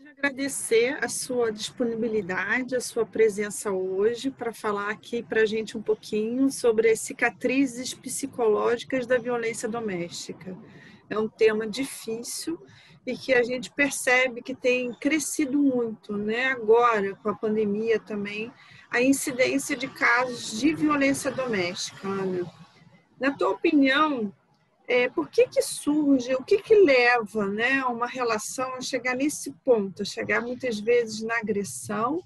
Queria agradecer a sua disponibilidade, a sua presença hoje para falar aqui para a gente um pouquinho sobre as cicatrizes psicológicas da violência doméstica. É um tema difícil e que a gente percebe que tem crescido muito, né? Agora, com a pandemia também, a incidência de casos de violência doméstica, Ana. Na tua opinião, por que surge, o que leva, né, uma relação a chegar nesse ponto, a chegar muitas vezes na agressão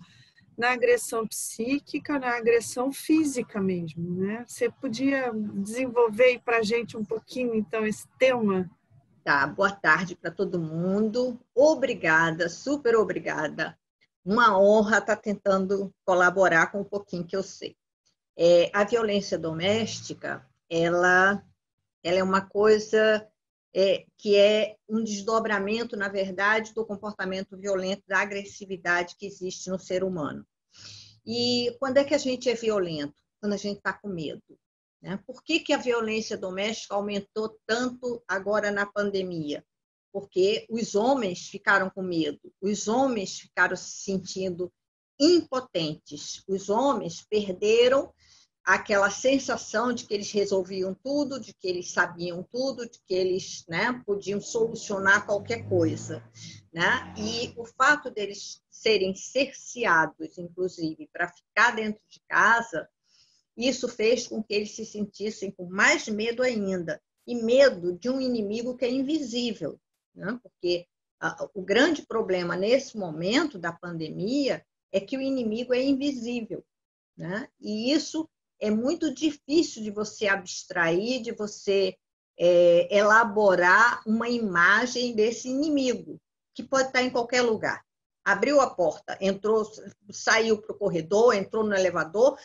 psíquica, na agressão física mesmo, né? Você podia desenvolver para a gente um pouquinho, então, esse tema? Tá, boa tarde para todo mundo. Obrigada, super obrigada. Uma honra estar tentando colaborar com um pouquinho que eu sei. A violência doméstica, ela é uma coisa que é um desdobramento, na verdade, do comportamento violento, da agressividade que existe no ser humano. E quando é que a gente é violento? Quando a gente está com medo. Né? Por que a violência doméstica aumentou tanto agora na pandemia? Porque os homens ficaram com medo, os homens ficaram se sentindo impotentes, os homens perderam aquela sensação de que eles resolviam tudo, de que eles sabiam tudo, de que eles, né, podiam solucionar qualquer coisa. Né? E o fato deles serem cerceados, inclusive, para ficar dentro de casa, isso fez com que eles se sentissem com mais medo ainda, e medo de um inimigo que é invisível. Né? Porque o grande problema nesse momento da pandemia é que o inimigo é invisível. Né? E isso é muito difícil de você abstrair, de você elaborar uma imagem desse inimigo, que pode estar em qualquer lugar. Abriu a porta, entrou, saiu para o corredor, entrou no elevador,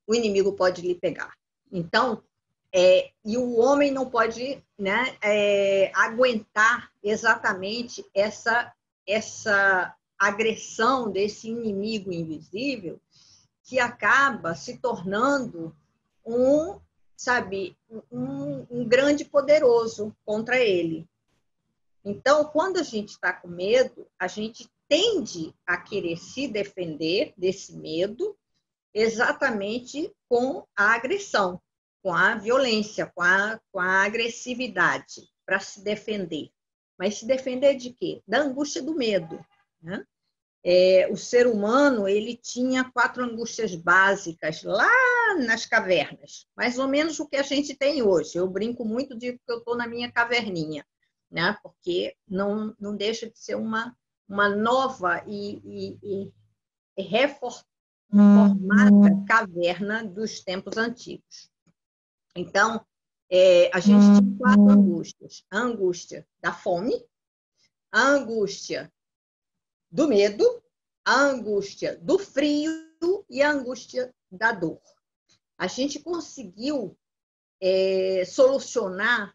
o inimigo pode lhe pegar. Então, e o homem não pode, né, aguentar exatamente essa agressão desse inimigo invisível, que acaba se tornando um grande poderoso contra ele. Então, quando a gente está com medo, a gente tende a querer se defender desse medo exatamente com a agressão, com a violência, com a agressividade, para se defender. Mas se defender de quê? Da angústia do medo. Né? O ser humano ele tinha 4 angústias básicas lá nas cavernas, mais ou menos o que a gente tem hoje. Eu brinco muito de que eu estou na minha caverninha, né? Porque não deixa de ser uma nova e reformada caverna dos tempos antigos. Então, a gente tinha 4 angústias. A angústia da fome, a angústia do medo, a angústia do frio e a angústia da dor. A gente conseguiu solucionar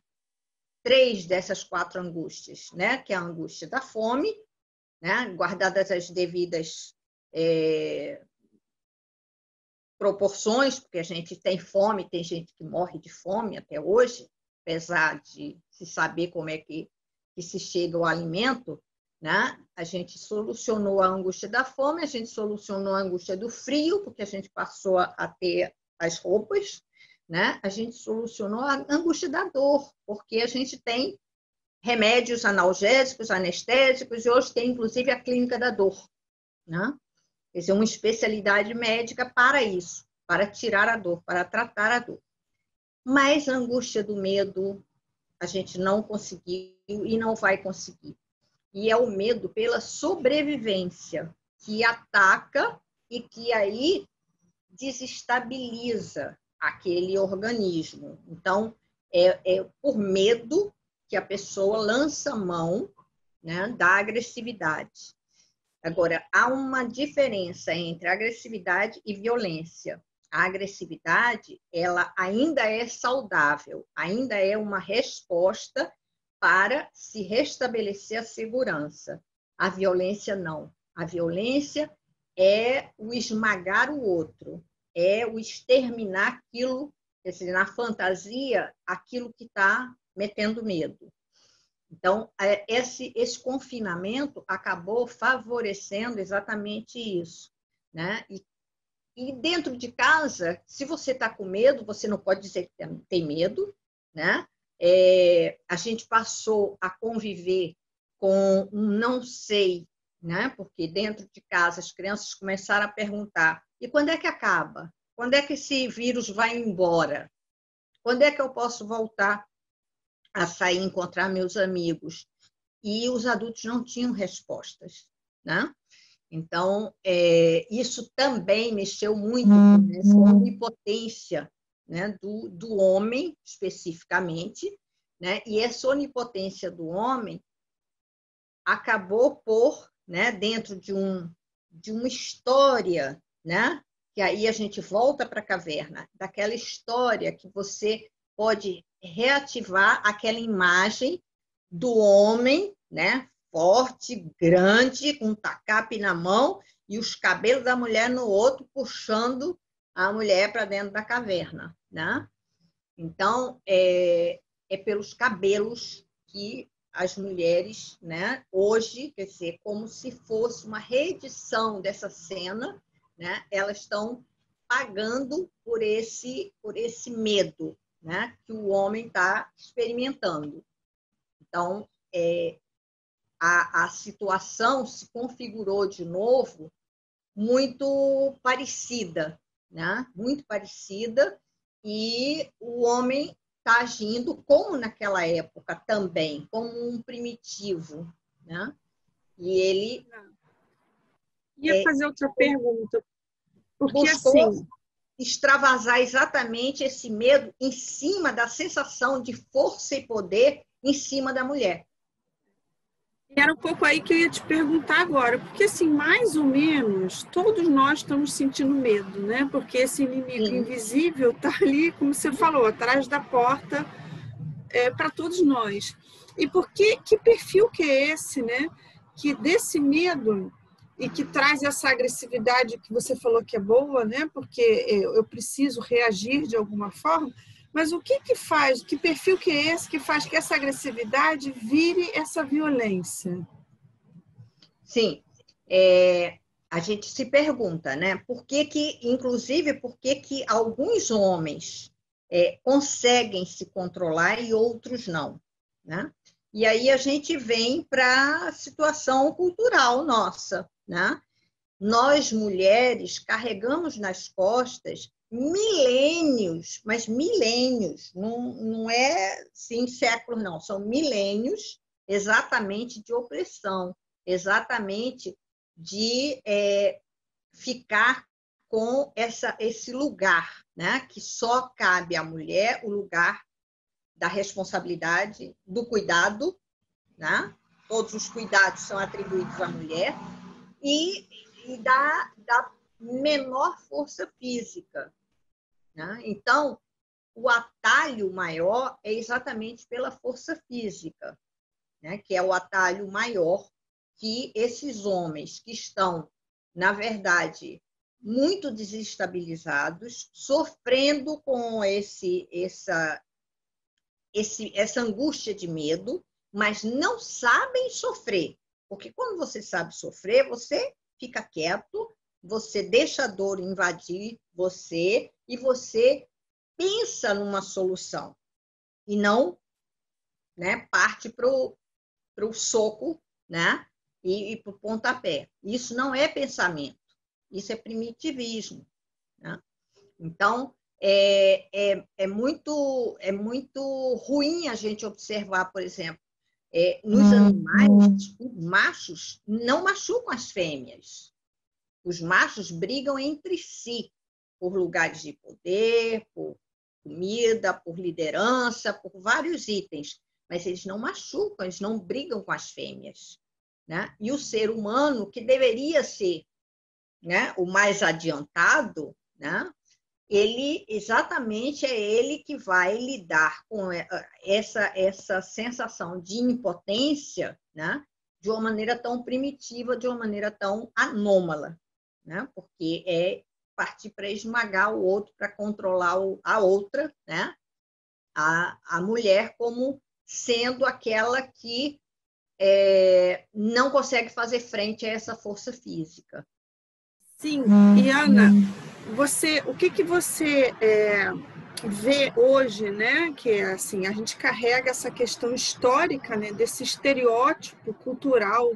3 dessas 4 angústias, né? Que é a angústia da fome, né? Guardadas as devidas proporções, porque a gente tem fome, tem gente que morre de fome até hoje, apesar de se saber como é que se chega ao alimento. Né? A gente solucionou a angústia da fome, a gente solucionou a angústia do frio, porque a gente passou a ter as roupas, né? A gente solucionou a angústia da dor, porque a gente tem remédios analgésicos, anestésicos, e hoje tem inclusive a clínica da dor. Né? Quer dizer, uma especialidade médica para isso, para tirar a dor, para tratar a dor. Mas a angústia do medo a gente não conseguiu e não vai conseguir. E é o medo pela sobrevivência que ataca e que aí desestabiliza aquele organismo. Então, é por medo que a pessoa lança mão, né, da agressividade. Agora, há uma diferença entre agressividade e violência. A agressividade, ela ainda é saudável, ainda é uma resposta para se restabelecer a segurança. A violência não. A violência é o esmagar o outro, é o exterminar aquilo, quer dizer, na fantasia, aquilo que está metendo medo. Então, esse confinamento acabou favorecendo exatamente isso, né? E dentro de casa, se você está com medo, você não pode dizer que tem medo, né? A gente passou a conviver com um não sei, né? Porque dentro de casa as crianças começaram a perguntar: e quando é que acaba? Quando é que esse vírus vai embora? Quando é que eu posso voltar a sair e encontrar meus amigos? E os adultos não tinham respostas, né? Então, isso também mexeu muito com essa onipotência, né, do homem, especificamente, né? E essa onipotência do homem acabou por, né, dentro de uma história, né? Que aí a gente volta para a caverna, daquela história que você pode reativar aquela imagem do homem, né? Forte, grande, com um tacape na mão e os cabelos da mulher no outro, puxando a mulher para dentro da caverna, né? Então, é pelos cabelos que as mulheres, né, hoje, quer dizer, como se fosse uma reedição dessa cena, né, elas estão pagando por esse medo, né, que o homem está experimentando. Então, a situação se configurou de novo muito parecida, né? Muito parecida, e o homem está agindo, como naquela época também, como um primitivo, né? E ele Ia fazer outra pergunta, porque buscou assim, extravasar exatamente esse medo em cima da sensação de força e poder em cima da mulher. era um pouco aí que eu ia te perguntar agora, porque assim, mais ou menos, todos nós estamos sentindo medo, né? Porque esse inimigo Sim, invisível está ali, como você falou, atrás da porta, para todos nós. E por que perfil que é esse, né? Que desse medo e que traz essa agressividade que você falou que é boa, né? Porque eu preciso reagir de alguma forma. Mas o que faz, que perfil que é esse que faz que essa agressividade vire essa violência? sim. A gente se pergunta, né? Inclusive, por que alguns homens conseguem se controlar e outros não, né? E aí a gente vem para a situação cultural nossa, né? Nós, mulheres, carregamos nas costas milênios, mas milênios, não é sim séculos, não, são milênios exatamente de opressão, exatamente de ficar com esse lugar, né? Que só cabe à mulher, o lugar da responsabilidade, do cuidado, né? Todos os cuidados são atribuídos à mulher, e da menor força física, né? Então, o atalho maior é exatamente pela força física, né? Que é o atalho maior que esses homens que estão, na verdade, muito desestabilizados, sofrendo com essa angústia de medo, mas não sabem sofrer. Porque quando você sabe sofrer, você fica quieto, você deixa a dor invadir você e você pensa numa solução e não, né, parte para o soco, né, e para o pontapé. Isso não é pensamento, isso é primitivismo, né? Então, é muito ruim a gente observar, por exemplo, nos animais, os machos não machucam as fêmeas. Os machos brigam entre si por lugares de poder, por comida, por liderança, por vários itens, mas eles não machucam, eles não brigam com as fêmeas, né? E o ser humano, que deveria ser, né, o mais adiantado, né? Ele exatamente é ele que vai lidar com essa sensação de impotência, né? De uma maneira tão primitiva, de uma maneira tão anômala, né? Porque é partir para esmagar o outro, para controlar a outra, né? A mulher como sendo aquela que não consegue fazer frente a essa força física. Sim, e Ana, o que você vê hoje, né? Que é assim, a gente carrega essa questão histórica, né? Desse estereótipo cultural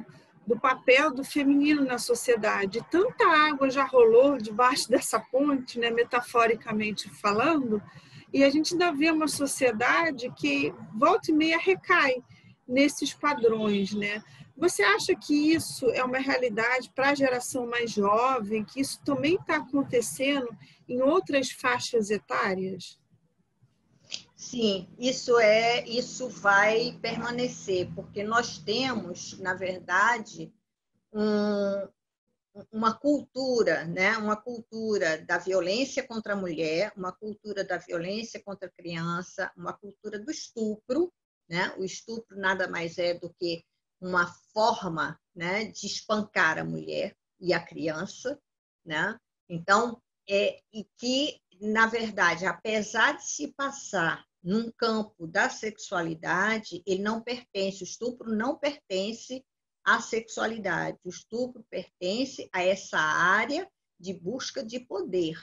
do papel do feminino na sociedade. Tanta água já rolou debaixo dessa ponte, né? Metaforicamente falando, e a gente ainda vê uma sociedade que volta e meia recai nesses padrões, né? Você acha que isso é uma realidade para a geração mais jovem, que isso também está acontecendo em outras faixas etárias? Sim, isso vai permanecer, porque nós temos, na verdade, uma cultura, né? Uma cultura da violência contra a mulher, uma cultura da violência contra a criança, uma cultura do estupro, né? O estupro nada mais é do que uma forma, né, de espancar a mulher e a criança, né? Então, e que, na verdade, apesar de se passar num campo da sexualidade, ele não pertence, o estupro não pertence à sexualidade. O estupro pertence a essa área de busca de poder,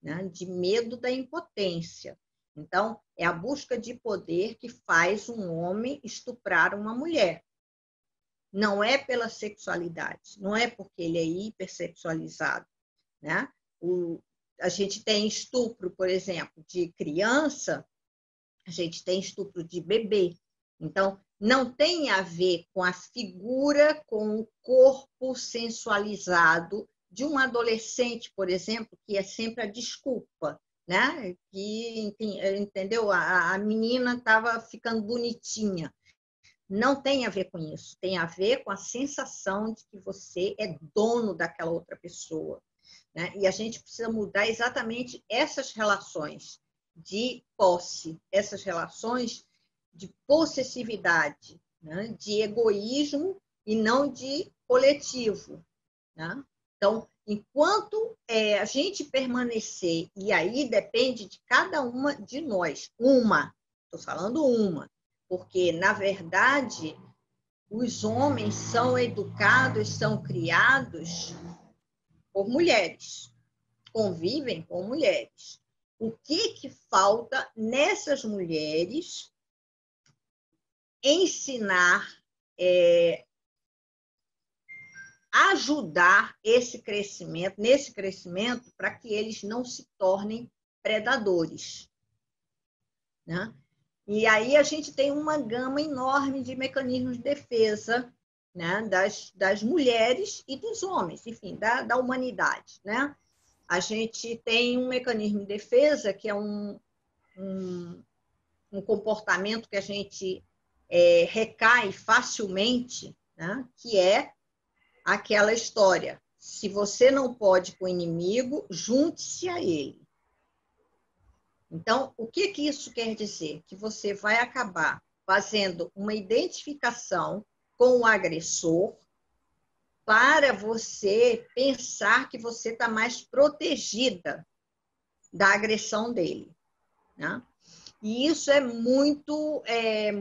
né? De medo da impotência. Então, é a busca de poder que faz um homem estuprar uma mulher. Não é pela sexualidade, não é porque ele é hipersexualizado, né? A gente tem estupro, por exemplo, de criança, a gente tem estupro de bebê. Então, não tem a ver com a figura, com o corpo sensualizado de um adolescente, por exemplo, que é sempre a desculpa, né? Que, entendeu? A menina estava ficando bonitinha. Não tem a ver com isso, tem a ver com a sensação de que você é dono daquela outra pessoa, né? E a gente precisa mudar exatamente essas relações de posse, essas relações de possessividade, né? De egoísmo e não de coletivo, né? Então, enquanto a gente permanecer, e aí depende de cada uma de nós, estou falando uma, porque, na verdade, os homens são educados, são criados por mulheres, convivem com mulheres. O que falta nessas mulheres ensinar, ajudar nesse crescimento, para que eles não se tornem predadores, né? E aí a gente tem uma gama enorme de mecanismos de defesa, né? das mulheres e dos homens, enfim, da humanidade, né? A gente tem um mecanismo de defesa que é um comportamento que a gente recai facilmente, né? Que é aquela história: se você não pode com o inimigo, junte-se a ele. Então, o que isso quer dizer? Que você vai acabar fazendo uma identificação com o agressor para você pensar que você está mais protegida da agressão dele, né? E isso é muito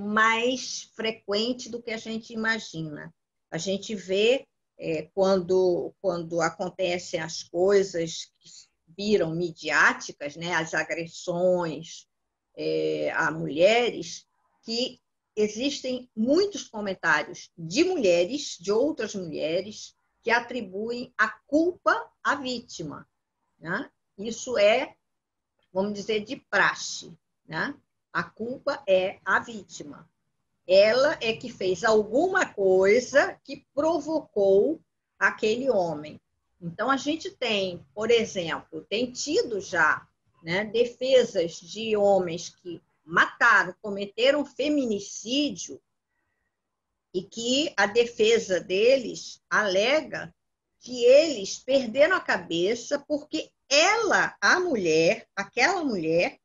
mais frequente do que a gente imagina. A gente vê quando acontecem as coisas que viram midiáticas, né, as agressões a mulheres, que existem muitos comentários de mulheres, de outras mulheres, que atribuem a culpa à vítima, né? Isso é, vamos dizer, de praxe, né? A culpa é a vítima. Ela é que fez alguma coisa que provocou aquele homem. Então, a gente tem, por exemplo, tem tido já, né, defesas de homens que mataram, cometeram feminicídio, e que a defesa deles alega que eles perderam a cabeça porque ela, a mulher, aquela mulher,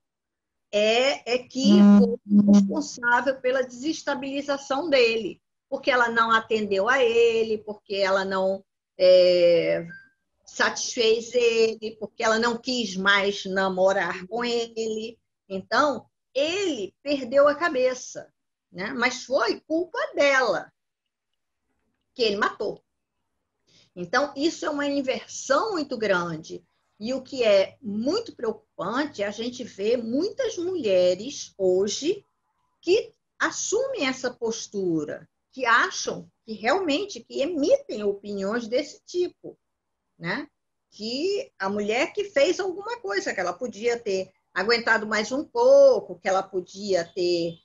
que foi responsável pela desestabilização dele, porque ela não atendeu a ele, porque ela não satisfez ele, porque ela não quis mais namorar com ele. Então, ele perdeu a cabeça, né? Mas foi culpa dela que ele matou. Então, isso é uma inversão muito grande. E o que é muito preocupante é a gente ver muitas mulheres hoje que assumem essa postura, que acham que realmente que emitem opiniões desse tipo, né? Que a mulher que fez alguma coisa, que ela podia ter aguentado mais um pouco, que ela podia ter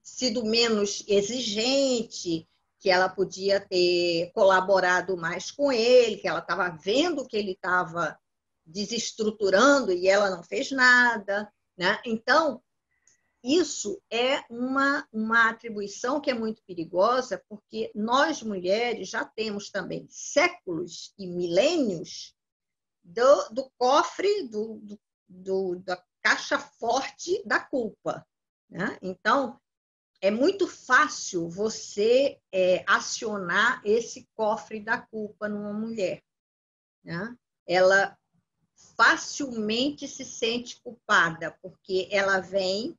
sido menos exigente, que ela podia ter colaborado mais com ele, que ela estava vendo que ele estava desestruturando e ela não fez nada, né? Então, isso é uma atribuição que é muito perigosa, porque nós, mulheres, já temos também séculos e milênios do cofre, da caixa forte da culpa, né? Então, é muito fácil você acionar esse cofre da culpa numa mulher, né? Ela facilmente se sente culpada, porque ela vem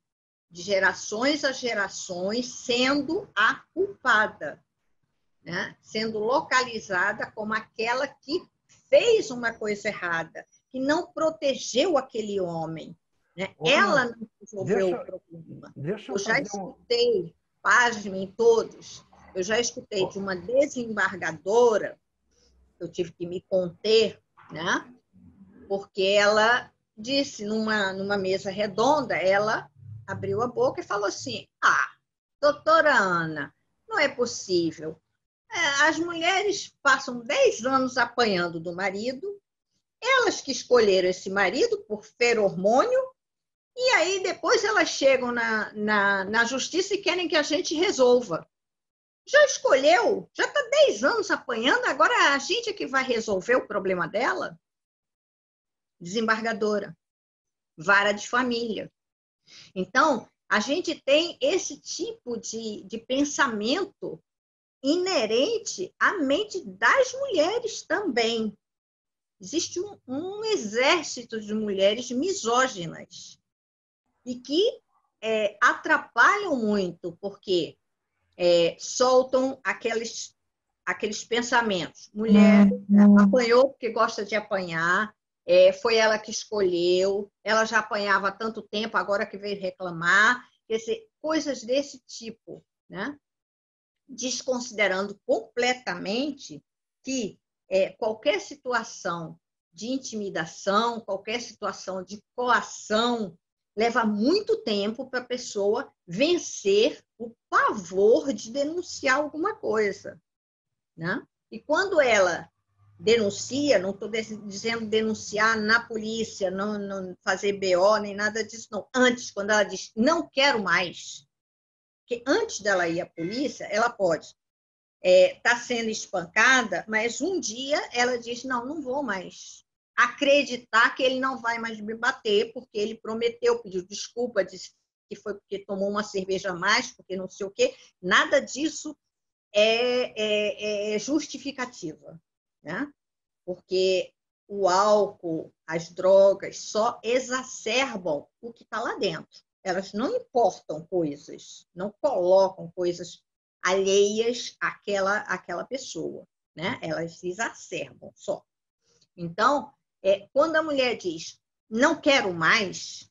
de gerações a gerações sendo a culpada, né? Sendo localizada como aquela que fez uma coisa errada, que não protegeu aquele homem, né? Ela não resolveu o problema. Eu já escutei, pasmem todos, eu já escutei de uma desembargadora, eu tive que me conter, né? Porque ela disse numa mesa redonda, ela abriu a boca e falou assim: doutora Ana, não é possível. As mulheres passam 10 anos apanhando do marido, elas que escolheram esse marido por feromônio, e aí depois elas chegam na justiça e querem que a gente resolva. Já escolheu, já está 10 anos apanhando, agora a gente é que vai resolver o problema dela? Desembargadora, vara de família. Então, a gente tem esse tipo de pensamento inerente à mente das mulheres também. Existe um exército de mulheres misóginas e que atrapalham muito, porque soltam aqueles pensamentos. Mulher apanhou porque gosta de apanhar, foi ela que escolheu, ela já apanhava há tanto tempo, agora que veio reclamar. Quer dizer, coisas desse tipo, né? Desconsiderando completamente que qualquer situação de intimidação, qualquer situação de coação, leva muito tempo para a pessoa vencer o pavor de denunciar alguma coisa, né? E quando ela denuncia, não estou dizendo denunciar na polícia, não fazer BO, nem nada disso, não. Antes, quando ela diz, não quero mais, porque antes dela ir à polícia, ela pode estar sendo espancada, mas um dia ela diz, não vou mais acreditar que ele não vai mais me bater, porque ele prometeu, pediu desculpa, disse que foi porque tomou uma cerveja a mais, porque não sei o quê. Nada disso é justificativa, né? Porque o álcool, as drogas só exacerbam o que está lá dentro. Elas não importam coisas, não colocam coisas alheias àquela pessoa, né? Elas exacerbam só. Então, quando a mulher diz não quero mais,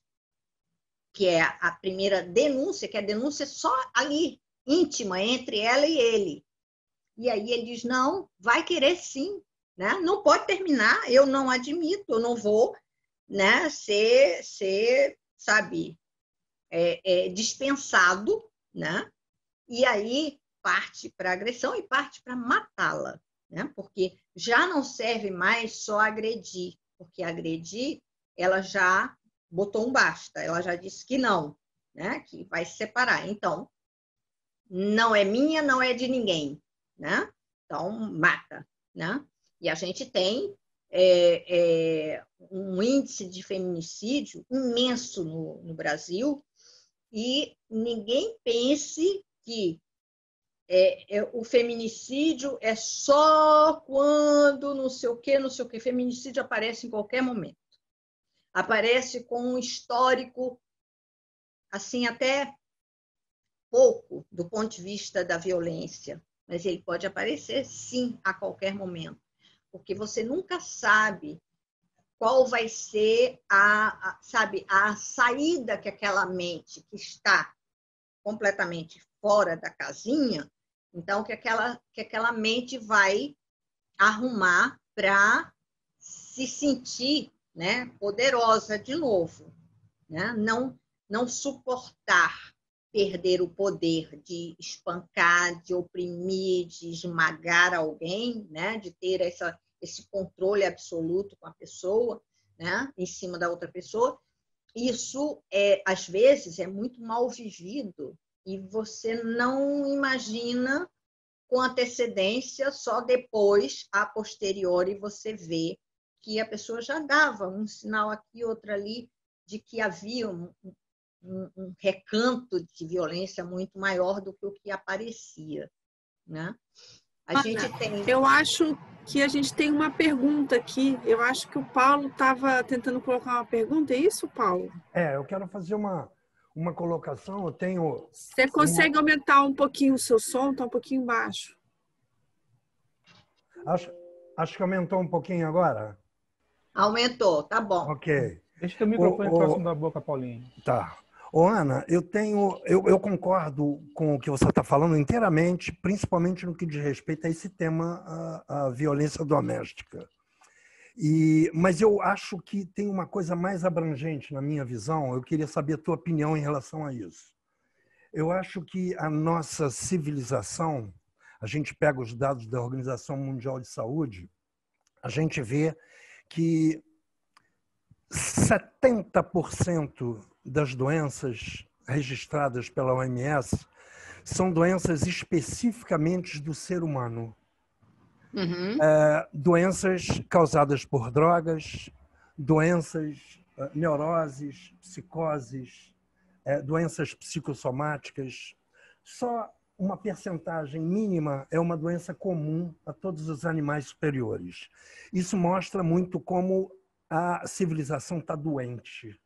que é a primeira denúncia, que a denúncia é só ali, íntima, entre ela e ele. E aí ele diz, não, vai querer sim, né? Não pode terminar, eu não admito, eu não vou, né, ser sabe, dispensado, né? E aí parte para agressão e parte para matá-la, né? Porque já não serve mais só agredir, porque agredir, ela já botou um basta, ela já disse que não, né? Que vai se separar. Então, não é minha, não é de ninguém, né? Então, mata, né? E a gente tem um índice de feminicídio imenso no Brasil, e ninguém pense que o feminicídio é só quando não sei o quê. Feminicídio aparece em qualquer momento. aparece com um histórico, assim, até pouco do ponto de vista da violência, mas ele pode aparecer, sim, a qualquer momento, porque você nunca sabe qual vai ser sabe, a saída que aquela mente que está completamente fora da casinha, então que aquela mente vai arrumar para se sentir, né, poderosa de novo, né? Não suportar perder o poder de espancar, de oprimir, de esmagar alguém, né? De ter esse controle absoluto com a pessoa, né? Em cima da outra pessoa. Isso, às vezes, é muito mal vivido e você não imagina com antecedência, só depois, a posteriori, você vê que a pessoa já dava um sinal aqui, outro ali, de que havia um recanto de violência muito maior do que o que aparecia, né? A gente tem... Eu acho que a gente tem uma pergunta aqui. Eu acho que o Paulo estava tentando colocar uma pergunta. É isso, Paulo? Eu quero fazer uma colocação. Eu tenho... Você consegue aumentar um pouquinho o seu som? Está um pouquinho baixo. Acho que aumentou um pouquinho agora. Aumentou, tá bom. Ok. Deixa o teu microfone próximo da boca, Paulinho. Tá. Ana, eu concordo com o que você está falando inteiramente, principalmente no que diz respeito a esse tema, a violência doméstica. Mas eu acho que tem uma coisa mais abrangente na minha visão. Eu queria saber a tua opinião em relação a isso. Eu acho que a nossa civilização, a gente pega os dados da Organização Mundial de Saúde, a gente vê que 70% das doenças registradas pela OMS são doenças especificamente do ser humano. Uhum. Doenças causadas por drogas, doenças, neuroses, psicoses, doenças psicossomáticas. Só uma percentagem mínima é uma doença comum a todos os animais superiores. Isso mostra muito como a civilização está doente.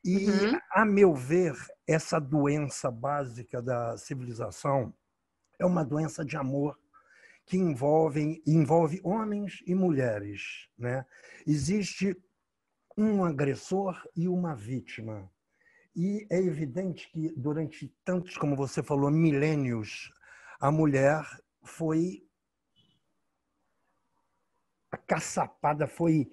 E, a meu ver, essa doença básica da civilização é uma doença de amor que envolve homens e mulheres, né? Existe um agressor e uma vítima. E é evidente que durante tantos, como você falou, milênios, a mulher foi acaçapada, foi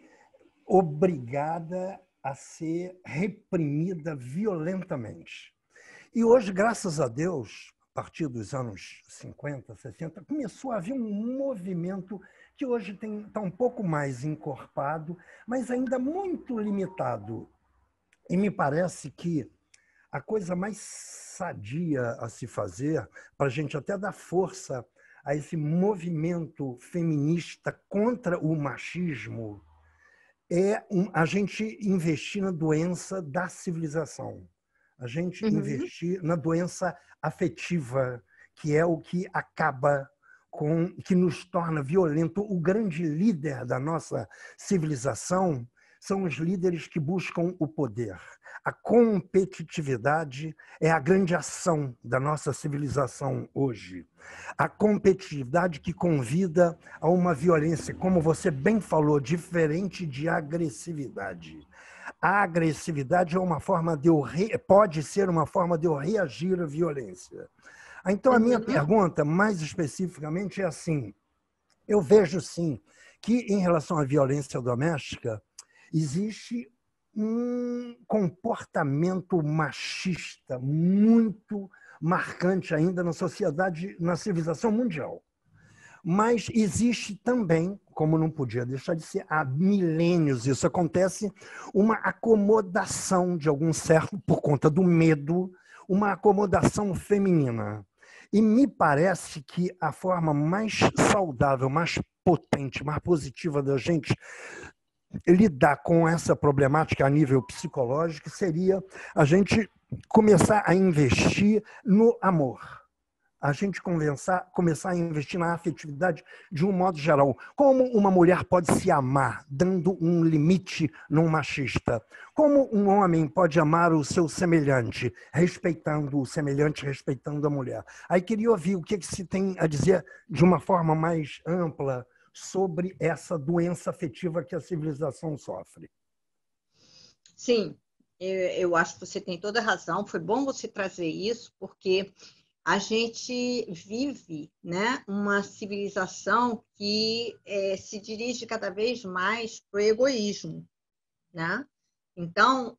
obrigada a ser reprimida violentamente. E hoje, graças a Deus, a partir dos anos 50, 60, começou a haver um movimento que hoje está um pouco mais encorpado, mas ainda muito limitado. E me parece que a coisa mais sadia a se fazer, para a gente até dar força a esse movimento feminista contra o machismo, é a gente investir na doença da civilização. A gente investir na doença afetiva, que é o que acaba com, que nos torna violento. O grande líder da nossa civilização são os líderes que buscam o poder. A competitividade é a grande ação da nossa civilização hoje. A competitividade que convida a uma violência, como você bem falou, diferente de agressividade. A agressividade é uma forma pode ser uma forma de eu reagir à violência. Então, a minha pergunta, mais especificamente, é assim: eu vejo, sim, que em relação à violência doméstica, existe um comportamento machista muito marcante ainda na sociedade, na civilização mundial. Mas existe também, como não podia deixar de ser, há milênios isso acontece, uma acomodação de algum certo, por conta do medo, uma acomodação feminina. E me parece que a forma mais saudável, mais potente, mais positiva da gente lidar com essa problemática a nível psicológico seria a gente começar a investir no amor. a gente começar a investir na afetividade de um modo geral. Como uma mulher pode se amar, dando um limite num machista? Como um homem pode amar o seu semelhante, respeitando o semelhante, respeitando a mulher? Aí queria ouvir o que se tem a dizer de uma forma mais ampla sobre essa doença afetiva que a civilização sofre. Sim, eu acho que você tem toda a razão. Foi bom você trazer isso, porque a gente vive, né, uma civilização que se dirige cada vez mais para o egoísmo, né? Então,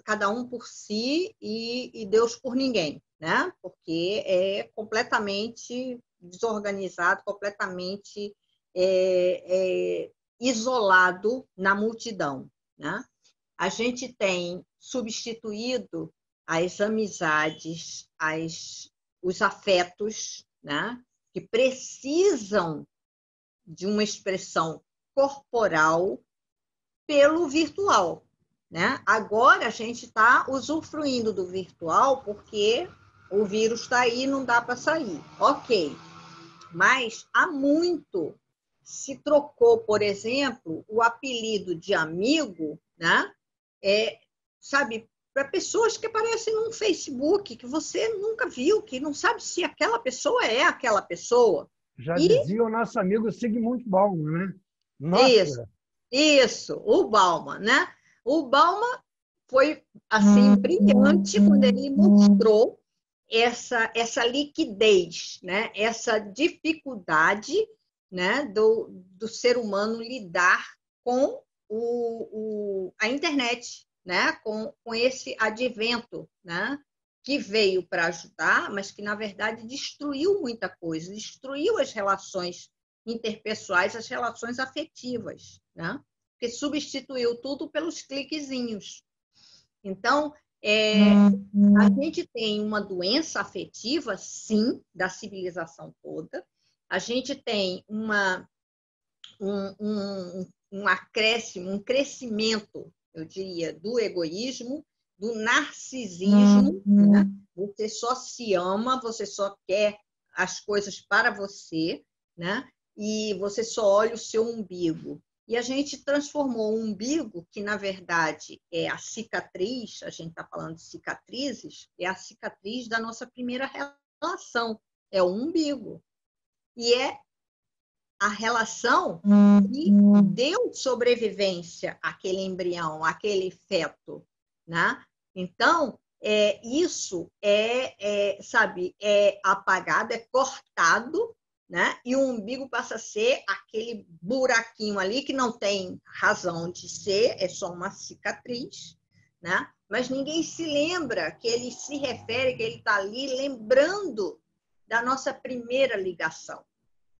cada um por si e Deus por ninguém, né? Porque é completamente desorganizado, completamente isolado na multidão, né? A gente tem substituído as amizades, os afetos, né, que precisam de uma expressão corporal pelo virtual, né? Agora a gente está usufruindo do virtual porque o vírus está aí e não dá para sair. Ok, mas há muito se trocou, por exemplo, o apelido de amigo, né? Sabe, para pessoas que aparecem no Facebook, que você nunca viu, que não sabe se aquela pessoa é aquela pessoa. Já dizia o nosso amigo Sigmund Bauman, né? Nossa. Isso, o Bauman, né? O Bauman foi, assim, brilhante quando ele mostrou essa liquidez, né? Essa dificuldade, né? do ser humano lidar com a internet, né? Com esse advento, né? Que veio para ajudar, mas que, na verdade, destruiu muita coisa, destruiu as relações interpessoais, as relações afetivas, né? Porque substituiu tudo pelos cliquezinhos. Então, a gente tem uma doença afetiva, sim, da civilização toda. A gente tem um acréscimo, um crescimento, eu diria, do egoísmo, do narcisismo, né? Você só se ama, você só quer as coisas para você, né? E você só olha o seu umbigo. E a gente transformou o umbigo, que na verdade é a cicatriz, a gente está falando de cicatrizes, é a cicatriz da nossa primeira relação, é o umbigo. E é a relação que deu sobrevivência àquele embrião, àquele feto, né? Então, isso sabe, é apagado, é cortado, né? E o umbigo passa a ser aquele buraquinho ali que não tem razão de ser, é só uma cicatriz, né? Mas ninguém se lembra que ele se refere, que ele está ali lembrando da nossa primeira ligação,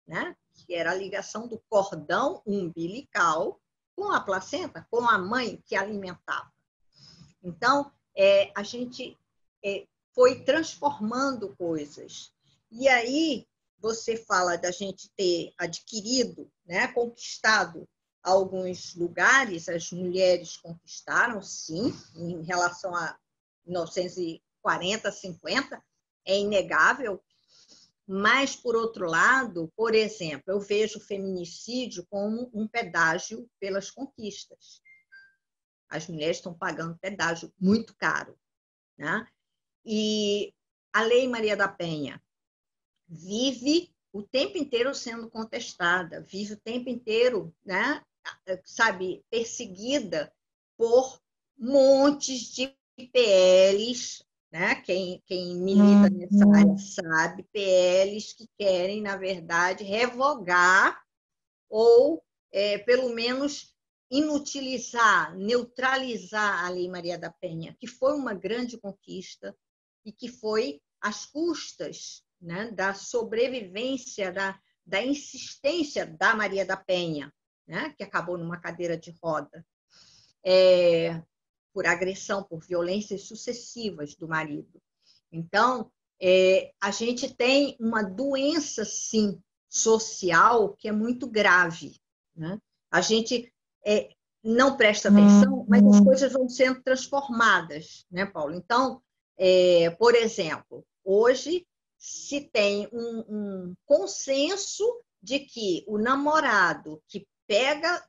né? Que era a ligação do cordão umbilical com a placenta, com a mãe que alimentava. Então, a gente foi transformando coisas. E aí, você fala da gente ter adquirido, né, conquistado alguns lugares, as mulheres conquistaram, sim, em relação a 1940, 50, é inegável. Mas, por outro lado, por exemplo, eu vejo o feminicídio como um pedágio pelas conquistas. As mulheres estão pagando pedágio muito caro, né? E a Lei Maria da Penha vive o tempo inteiro sendo contestada, vive o tempo inteiro, né, sabe, perseguida por montes de PLs, né? Quem milita nessa área sabe, PLs que querem, na verdade, revogar ou, pelo menos, inutilizar, neutralizar a Lei Maria da Penha, que foi uma grande conquista e que foi às custas, né, da sobrevivência, da insistência da Maria da Penha, né, que acabou numa cadeira de roda, por agressão, por violências sucessivas do marido. Então, a gente tem uma doença, sim, social que é muito grave, né? A gente não presta atenção, mas as coisas vão sendo transformadas, né, Paulo? Então, por exemplo, hoje se tem um consenso de que o namorado que pega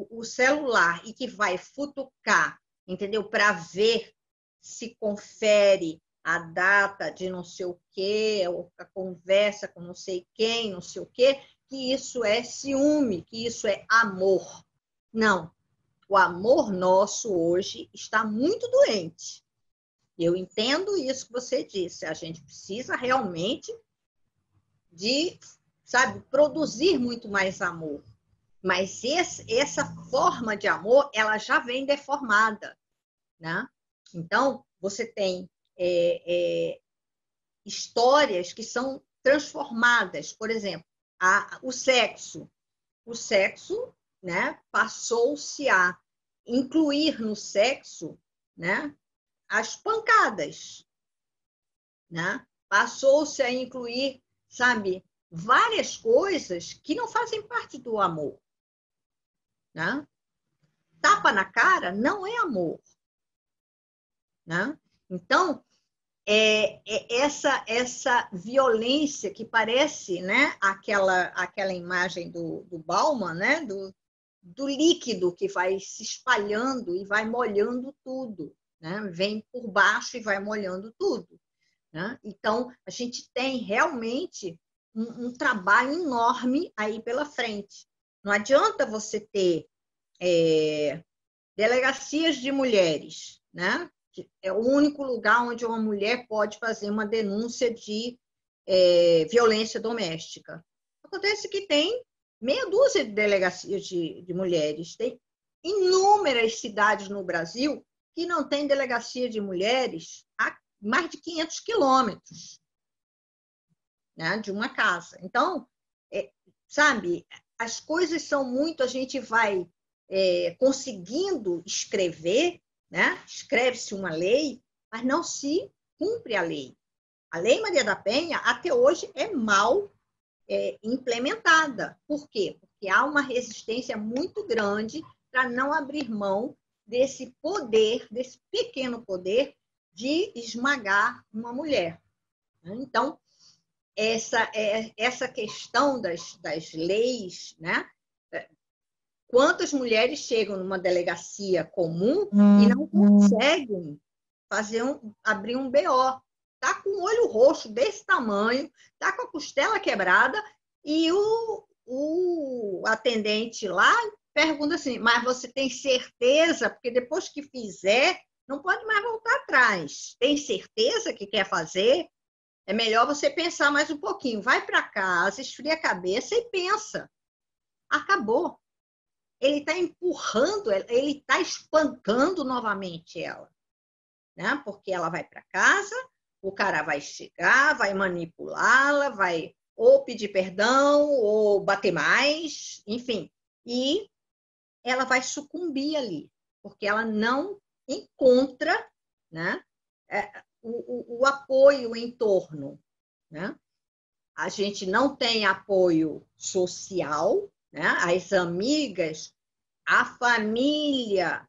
o celular e que vai futucar, entendeu? Para ver se confere a data de não sei o quê, ou a conversa com não sei quem, não sei o quê, que isso é ciúme, que isso é amor. Não. O amor nosso hoje está muito doente. Eu entendo isso que você disse. A gente precisa realmente de, sabe, produzir muito mais amor. Mas essa forma de amor, ela já vem deformada, né? Então, você tem histórias que são transformadas. Por exemplo, o sexo. O sexo, né, passou-se a incluir no sexo, né, as pancadas, né? Passou-se a incluir, sabe, várias coisas que não fazem parte do amor, né? Tapa na cara não é amor, né? Então, essa violência que parece, né, aquela imagem do Bauman, né, do líquido que vai se espalhando e vai molhando tudo, né? Vem por baixo e vai molhando tudo, né? Então, a gente tem realmente um trabalho enorme aí pela frente. Não adianta você ter delegacias de mulheres, né? É o único lugar onde uma mulher pode fazer uma denúncia de violência doméstica. Acontece que tem meia dúzia de delegacias de mulheres. Tem inúmeras cidades no Brasil que não tem delegacia de mulheres a mais de 500 quilômetros, né, de uma casa. Então, sabe, as coisas são muito... A gente vai conseguindo escrever, né? Escreve-se uma lei, mas não se cumpre a lei. A Lei Maria da Penha, até hoje, é mal implementada. Por quê? Porque há uma resistência muito grande para não abrir mão desse poder, desse pequeno poder de esmagar uma mulher. Então, essa questão das leis, né? Quantas mulheres chegam numa delegacia comum e não conseguem abrir um BO? Está com o olho roxo desse tamanho, está com a costela quebrada e o atendente lá pergunta assim, mas você tem certeza? Porque depois que fizer, não pode mais voltar atrás. Tem certeza que quer fazer? É melhor você pensar mais um pouquinho. Vai para casa, esfria a cabeça e pensa. Acabou. Ele está empurrando, ele está espancando novamente ela, né? Porque ela vai para casa, o cara vai chegar, vai manipulá-la, vai ou pedir perdão, ou bater mais, enfim. E ela vai sucumbir ali, porque ela não encontra, né, o apoio em torno, né? A gente não tem apoio social, né? As amigas, a família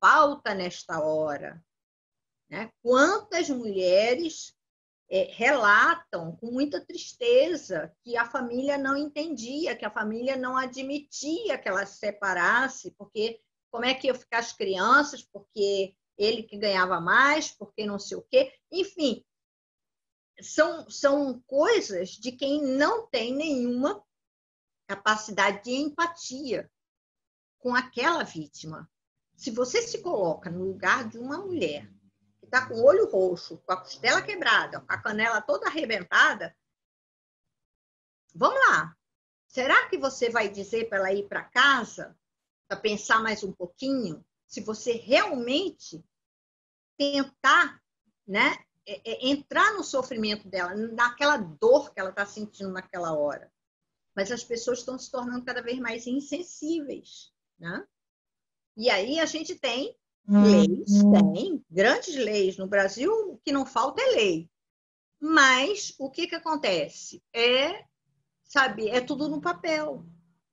falta nesta hora, né? Quantas mulheres relatam com muita tristeza que a família não entendia, que a família não admitia que ela se separasse, porque como é que ia ficar as crianças, porque ele que ganhava mais, porque não sei o quê. Enfim, são coisas de quem não tem nenhuma capacidade de empatia com aquela vítima. Se você se coloca no lugar de uma mulher que está com o olho roxo, com a costela quebrada, com a canela toda arrebentada, vamos lá. Será que você vai dizer para ela ir para casa, para pensar mais um pouquinho, se você realmente tentar, né, entrar no sofrimento dela, naquela dor que ela está sentindo naquela hora? Mas as pessoas estão se tornando cada vez mais insensíveis, né? E aí a gente tem leis, tem grandes leis no Brasil, o que não falta é lei. Mas o que acontece? Sabe, é tudo no papel,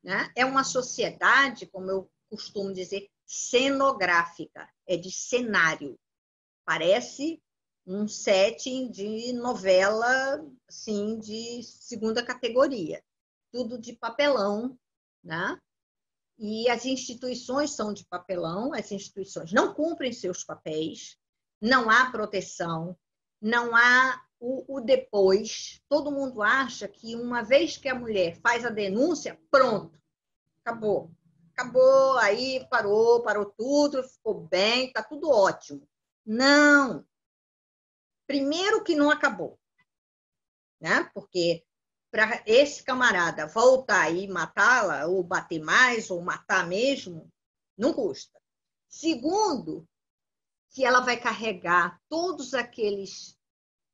né? É uma sociedade, como eu costumo dizer, cenográfica, é de cenário. Parece um setting de novela, assim, de segunda categoria. Tudo de papelão, né? E as instituições são de papelão, as instituições não cumprem seus papéis, não há proteção, não há o depois. Todo mundo acha que uma vez que a mulher faz a denúncia, pronto, acabou. Acabou, aí parou tudo, ficou bem, está tudo ótimo. Não. Primeiro que não acabou, né? Porque para esse camarada voltar e matá-la, ou bater mais, ou matar mesmo, não custa. Segundo, que ela vai carregar todos aqueles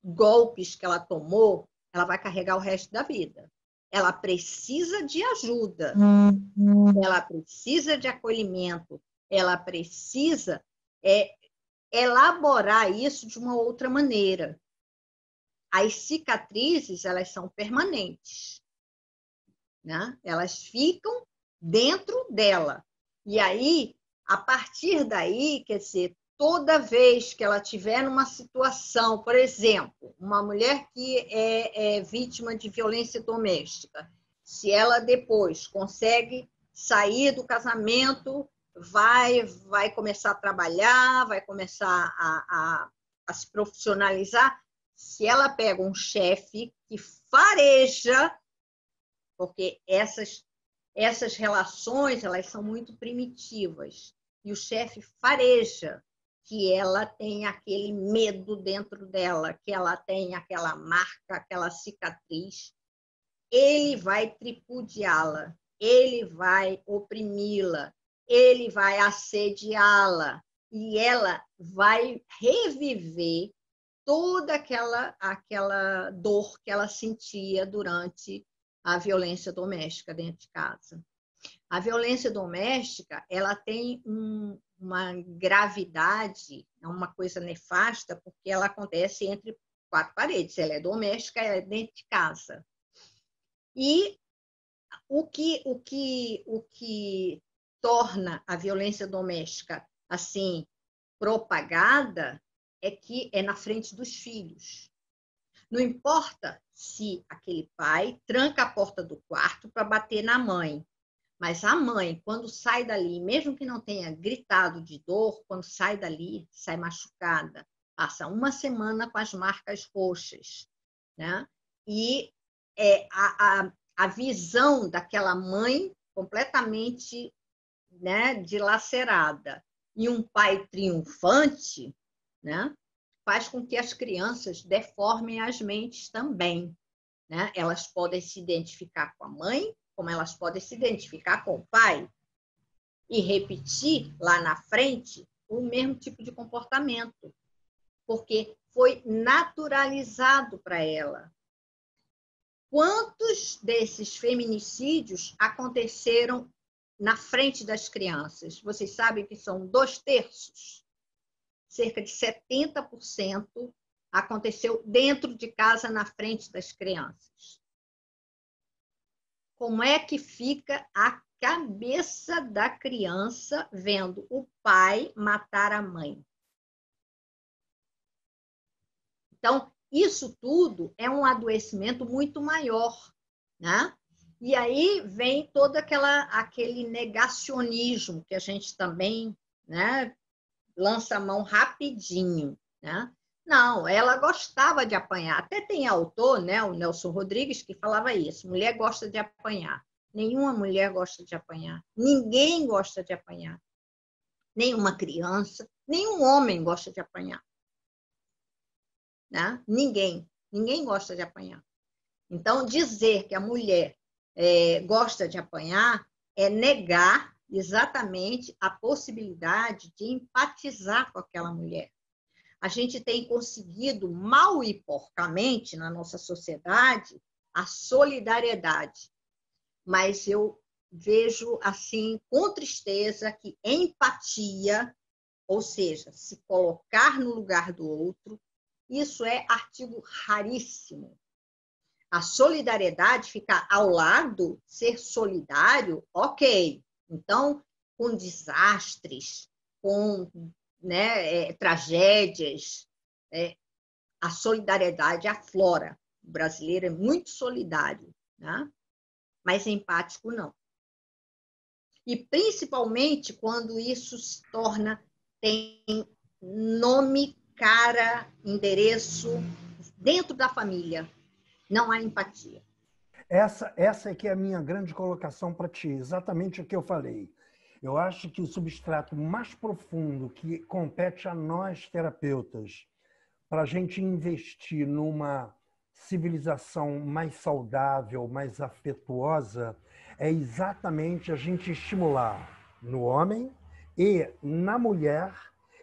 golpes que ela tomou, ela vai carregar o resto da vida. Ela precisa de ajuda, ela precisa de acolhimento, ela precisa elaborar isso de uma outra maneira. As cicatrizes, elas são permanentes, né? Elas ficam dentro dela. E aí, a partir daí, quer dizer, toda vez que ela tiver numa situação, por exemplo, uma mulher que é vítima de violência doméstica, se ela depois consegue sair do casamento, vai começar a trabalhar, vai começar a se profissionalizar. Se ela pega um chefe que fareja, porque essas relações, elas são muito primitivas, e o chefe fareja que ela tem aquele medo dentro dela, que ela tem aquela marca, aquela cicatriz, ele vai tripudiá-la, ele vai oprimi-la, ele vai assediá-la, e ela vai reviver toda aquela dor que ela sentia durante a violência doméstica dentro de casa. A violência doméstica, ela tem uma gravidade, uma coisa nefasta, porque ela acontece entre quatro paredes. Ela é doméstica, ela é dentro de casa. E o que torna a violência doméstica assim propagada é que é na frente dos filhos. Não importa se aquele pai tranca a porta do quarto para bater na mãe, mas a mãe, quando sai dali, mesmo que não tenha gritado de dor, quando sai dali, sai machucada, passa uma semana com as marcas roxas, né? E a visão daquela mãe completamente, né, dilacerada e um pai triunfante, né, faz com que as crianças deformem as mentes também, né? Elas podem se identificar com a mãe, como elas podem se identificar com o pai e repetir lá na frente o mesmo tipo de comportamento, porque foi naturalizado para ela. Quantos desses feminicídios aconteceram na frente das crianças? Vocês sabem que são 2/3. Cerca de 70% aconteceu dentro de casa, na frente das crianças. Como é que fica a cabeça da criança vendo o pai matar a mãe? Então, isso tudo é um adoecimento muito maior, né? E aí vem todo aquele negacionismo que a gente também, né, lança a mão rapidinho, né? Não, ela gostava de apanhar. Até tem autor, né, o Nelson Rodrigues, que falava isso. Mulher gosta de apanhar. Nenhuma mulher gosta de apanhar. Ninguém gosta de apanhar. Nenhuma criança, nenhum homem gosta de apanhar. Né? Ninguém gosta de apanhar. Então, dizer que a mulher gosta de apanhar é negar exatamente a possibilidade de empatizar com aquela mulher. A gente tem conseguido, mal e porcamente, na nossa sociedade, a solidariedade. Mas eu vejo, assim, com tristeza, que empatia, ou seja, se colocar no lugar do outro, isso é artigo raríssimo. A solidariedade, ficar ao lado, ser solidário, ok. Então, com desastres, com, né, tragédias, a solidariedade aflora. O brasileiro é muito solidário, né? Mas empático não. E principalmente quando isso se torna, tem nome, cara, endereço, dentro da família. Não há empatia. Essa é que é a minha grande colocação para ti, exatamente o que eu falei. Eu acho que o substrato mais profundo que compete a nós, terapeutas, para a gente investir numa civilização mais saudável, mais afetuosa, é exatamente a gente estimular no homem e na mulher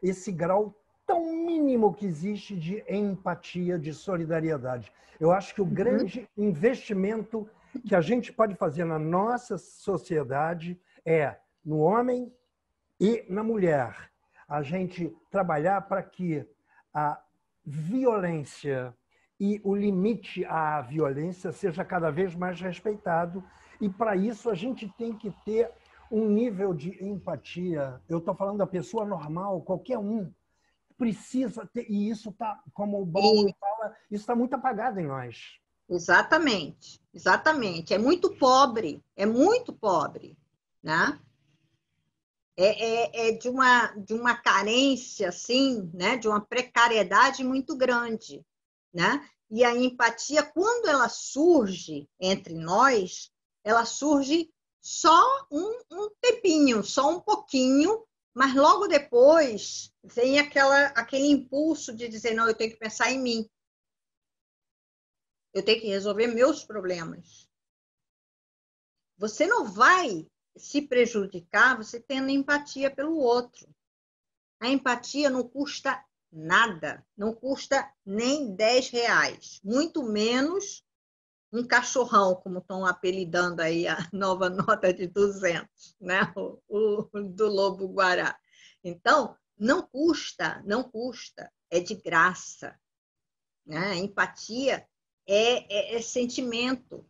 esse grau tão mínimo que existe de empatia, de solidariedade. Eu acho que o grande investimento que a gente pode fazer na nossa sociedade é no homem e na mulher. A gente trabalhar para que a violência e o limite à violência seja cada vez mais respeitado. E, para isso, a gente tem que ter um nível de empatia. Eu estou falando da pessoa normal, qualquer um precisa ter. E isso está, como o Bauman fala, isso está muito apagado em nós. Exatamente, exatamente. É muito pobre, né? É de uma carência, assim, né? De uma precariedade muito grande, né? E a empatia, quando ela surge entre nós, ela surge só um tempinho, só um pouquinho, mas logo depois vem aquele impulso de dizer, não, eu tenho que pensar em mim. Eu tenho que resolver meus problemas. Você não vai se prejudicar você tendo empatia pelo outro. A empatia não custa nada, não custa nem R$10, muito menos um cachorrão, como estão apelidando aí a nova nota de 200, né? O do lobo-guará. Então, não custa, é de graça. Né? A empatia é sentimento.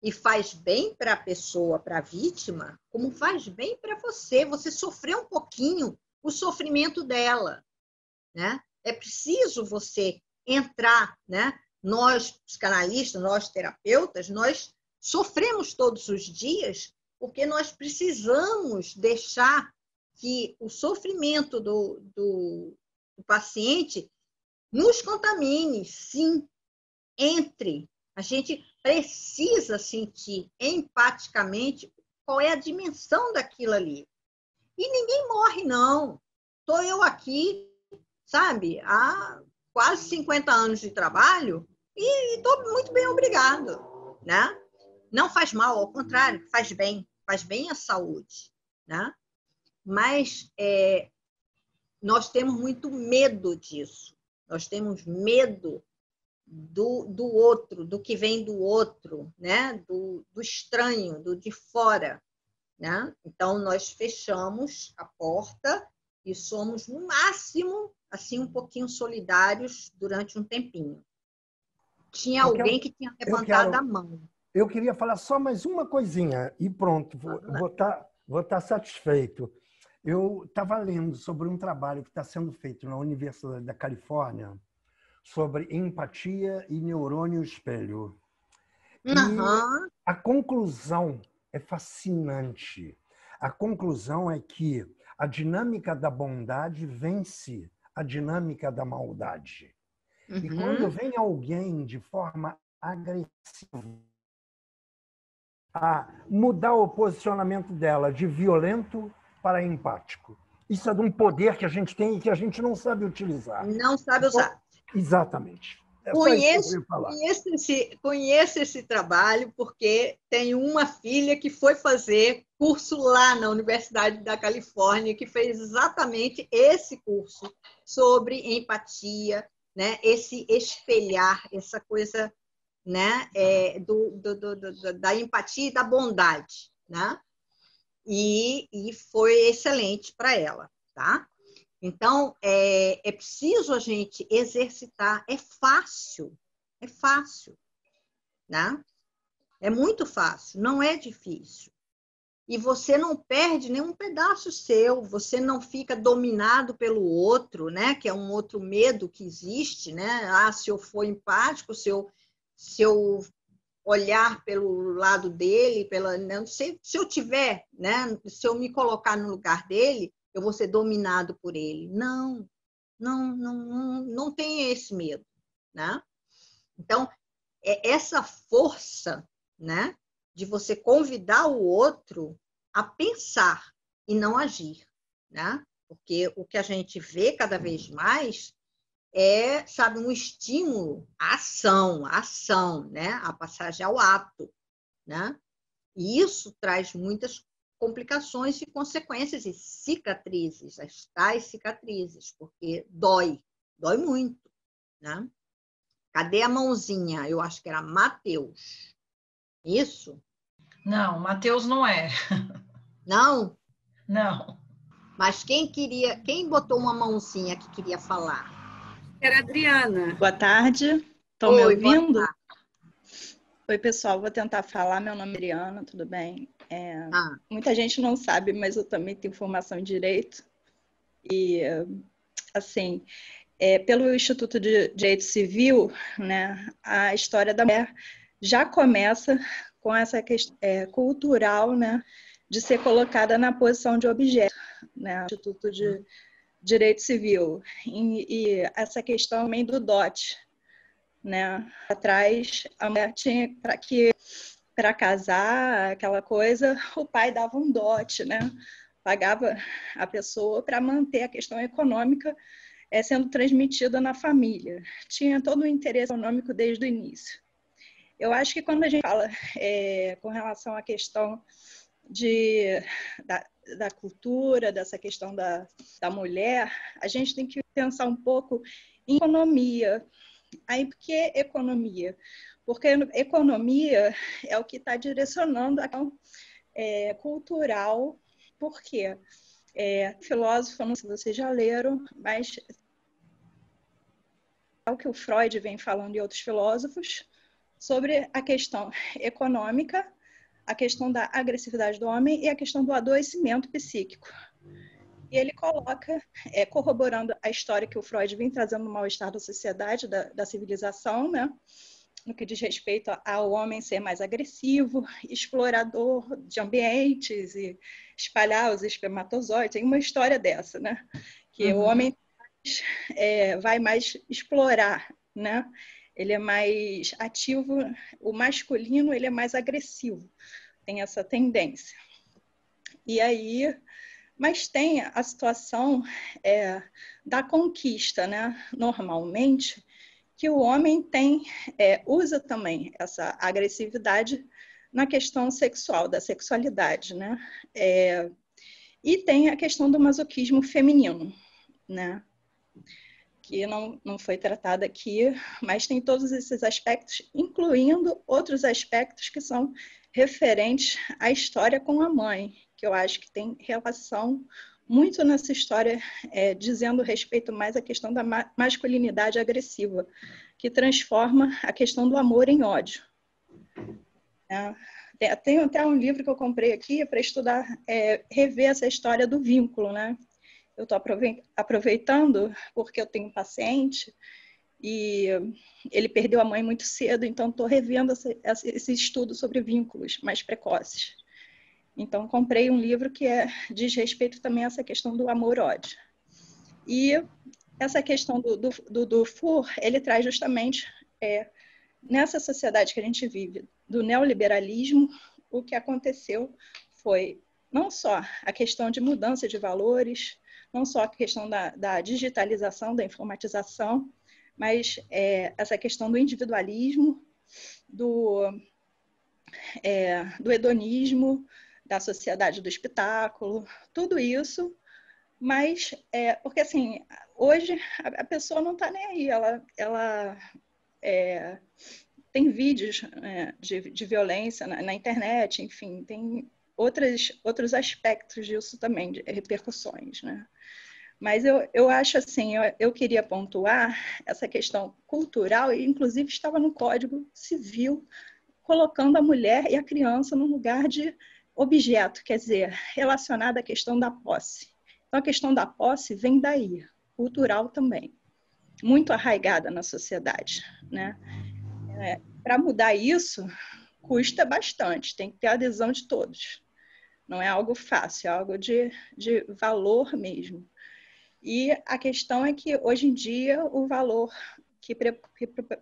E faz bem para a pessoa, para a vítima, como faz bem para você. Você sofreu um pouquinho o sofrimento dela. Né? É preciso você entrar, né? Nós, psicanalistas, nós, terapeutas, nós sofremos todos os dias porque nós precisamos deixar que o sofrimento do paciente nos contamine, sim, entre. A gente precisa sentir empaticamente qual é a dimensão daquilo ali. E ninguém morre, não. Estou eu aqui, sabe, há quase 50 anos de trabalho e estou muito bem, obrigado. Né? Não faz mal, ao contrário, faz bem à saúde. Né? Mas nós temos muito medo disso. Nós temos medo do outro, do que vem do outro, né? do estranho, do de fora. Né? Então, nós fechamos a porta e somos, no máximo, assim, um pouquinho solidários durante um tempinho. Tinha alguém que tinha levantado a mão. Eu queria falar só mais uma coisinha e pronto, vou estar satisfeito. Eu estava lendo sobre um trabalho que está sendo feito na Universidade da Califórnia sobre empatia e neurônio espelho. E a conclusão é fascinante. A conclusão é que a dinâmica da bondade vence a dinâmica da maldade. E quando vem alguém de forma agressiva a mudar o posicionamento dela de violento para empático. Isso é de um poder que a gente tem e que a gente não sabe utilizar. Não sabe usar. Exatamente. Conheço esse trabalho porque tenho uma filha que foi fazer curso lá na Universidade da Califórnia, que fez exatamente esse curso sobre empatia, né? Esse espelhar, essa coisa, né? Da empatia e da bondade. Né? E foi excelente para ela. Tá? Então, é preciso a gente exercitar. É fácil. Né? É muito fácil, não é difícil. e você não perde nenhum pedaço seu, você não fica dominado pelo outro, né? Que é um outro medo que existe, né? Se eu for empático, se eu olhar pelo lado dele, não sei, se eu tiver, né? Se eu me colocar no lugar dele, eu vou ser dominado por ele. Não tem esse medo, né? Então, é essa força, né, de você convidar o outro a pensar e não agir, né? Porque o que a gente vê cada vez mais é, sabe, um estímulo à ação, né? A passagem ao ato, né? E isso traz muitas complicações e consequências e cicatrizes, as tais cicatrizes, porque dói muito, né? Cadê a mãozinha? Eu acho que era Mateus. Isso? Não, Mateus não é. Não? Não. Mas quem botou uma mãozinha que queria falar? Era a Adriana. Boa tarde. Estão me ouvindo? Boa tarde. Oi, pessoal. Vou tentar falar. Meu nome é Adriana, tudo bem? Muita gente não sabe, mas eu também tenho formação em Direito. E, assim, pelo Instituto de Direito Civil, né, a história da mulher já começa com essa questão cultural, né, de ser colocada na posição de objeto, né, Instituto de Direito Civil. E essa questão também do dote, né, atrás a mulher tinha para casar, aquela coisa, o pai dava um dote, né, pagava a pessoa para manter a questão econômica sendo transmitida na família. Tinha todo o interesse econômico desde o início. Eu acho que quando a gente fala com relação à questão da cultura, dessa questão da mulher, a gente tem que pensar um pouco em economia. Aí, por que economia? Porque economia é o que está direcionando a questão cultural. Por quê? Filósofo, não sei se vocês já leram, mas é o que o Freud vem falando e outros filósofos sobre a questão econômica, a questão da agressividade do homem e a questão do adoecimento psíquico. E ele coloca, corroborando a história que o Freud vem trazendo no mal-estar da sociedade, da civilização, né? No que diz respeito ao homem ser mais agressivo, explorador de ambientes e espalhar os espermatozoides. Tem uma história dessa, né? Que o homem vai mais explorar, né? Ele é mais ativo, o masculino ele é mais agressivo, tem essa tendência. E aí, mas tem a situação da conquista, né? Normalmente, que o homem usa também essa agressividade na questão sexual, da sexualidade, né? E tem a questão do masoquismo feminino, né? Que não foi tratada aqui, mas tem todos esses aspectos, incluindo outros aspectos que são referentes à história com a mãe, que eu acho que tem relação muito nessa história, dizendo respeito mais à questão da masculinidade agressiva, que transforma a questão do amor em ódio. Tem até um livro que eu comprei aqui para estudar, rever essa história do vínculo, né? Eu estou aproveitando porque eu tenho um paciente e ele perdeu a mãe muito cedo, então estou revendo esse estudo sobre vínculos mais precoces. Então, comprei um livro que diz respeito também a essa questão do amor-ódio. E essa questão do Fur, ele traz justamente, nessa sociedade que a gente vive, do neoliberalismo, o que aconteceu foi não só a questão de mudança de valores, não só a questão da digitalização, da informatização, mas essa questão do individualismo, do hedonismo, da sociedade do espetáculo, tudo isso, mas porque assim, hoje a pessoa não está nem aí, ela tem vídeos de violência na internet, enfim, tem outros aspectos disso também, de repercussões, né? Mas eu acho assim, eu queria pontuar essa questão cultural, e inclusive estava no Código Civil, colocando a mulher e a criança num lugar de objeto, quer dizer, relacionado à questão da posse. Então, a questão da posse vem daí, cultural também, muito arraigada na sociedade, né? Para mudar isso, custa bastante, tem que ter a adesão de todos. Não é algo fácil, é algo de valor mesmo. E a questão é que, hoje em dia, o valor que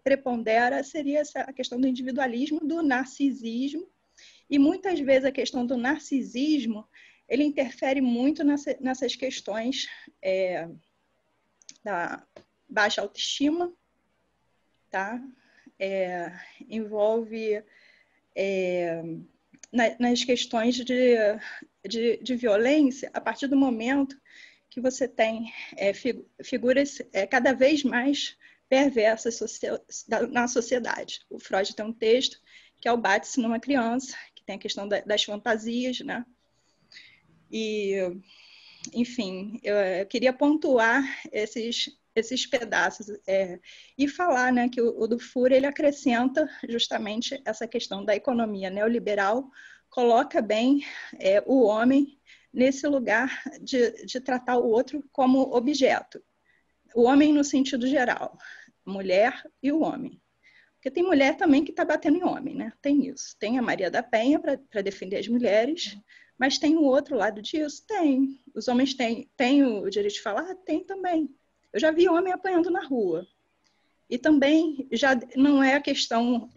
prepondera seria a questão do individualismo, do narcisismo, e muitas vezes a questão do narcisismo, ele interfere muito nessas questões da baixa autoestima, tá? Envolve nas questões de violência, a partir do momento que você tem figuras cada vez mais perversas na sociedade. O Freud tem um texto que é o Bate-se numa criança, que tem a questão das fantasias, né? E, enfim, eu queria pontuar esses pedaços e falar, né, que o Dufour, ele acrescenta justamente essa questão da economia neoliberal, coloca bem o homem nesse lugar de tratar o outro como objeto. O homem no sentido geral, a mulher e o homem. Porque tem mulher também que está batendo em homem, né? Tem isso. Tem a Maria da Penha para defender as mulheres, mas tem o outro lado disso? Tem. Os homens têm o direito de falar? Tem também. Eu já vi homem apanhando na rua. E também já não é a questão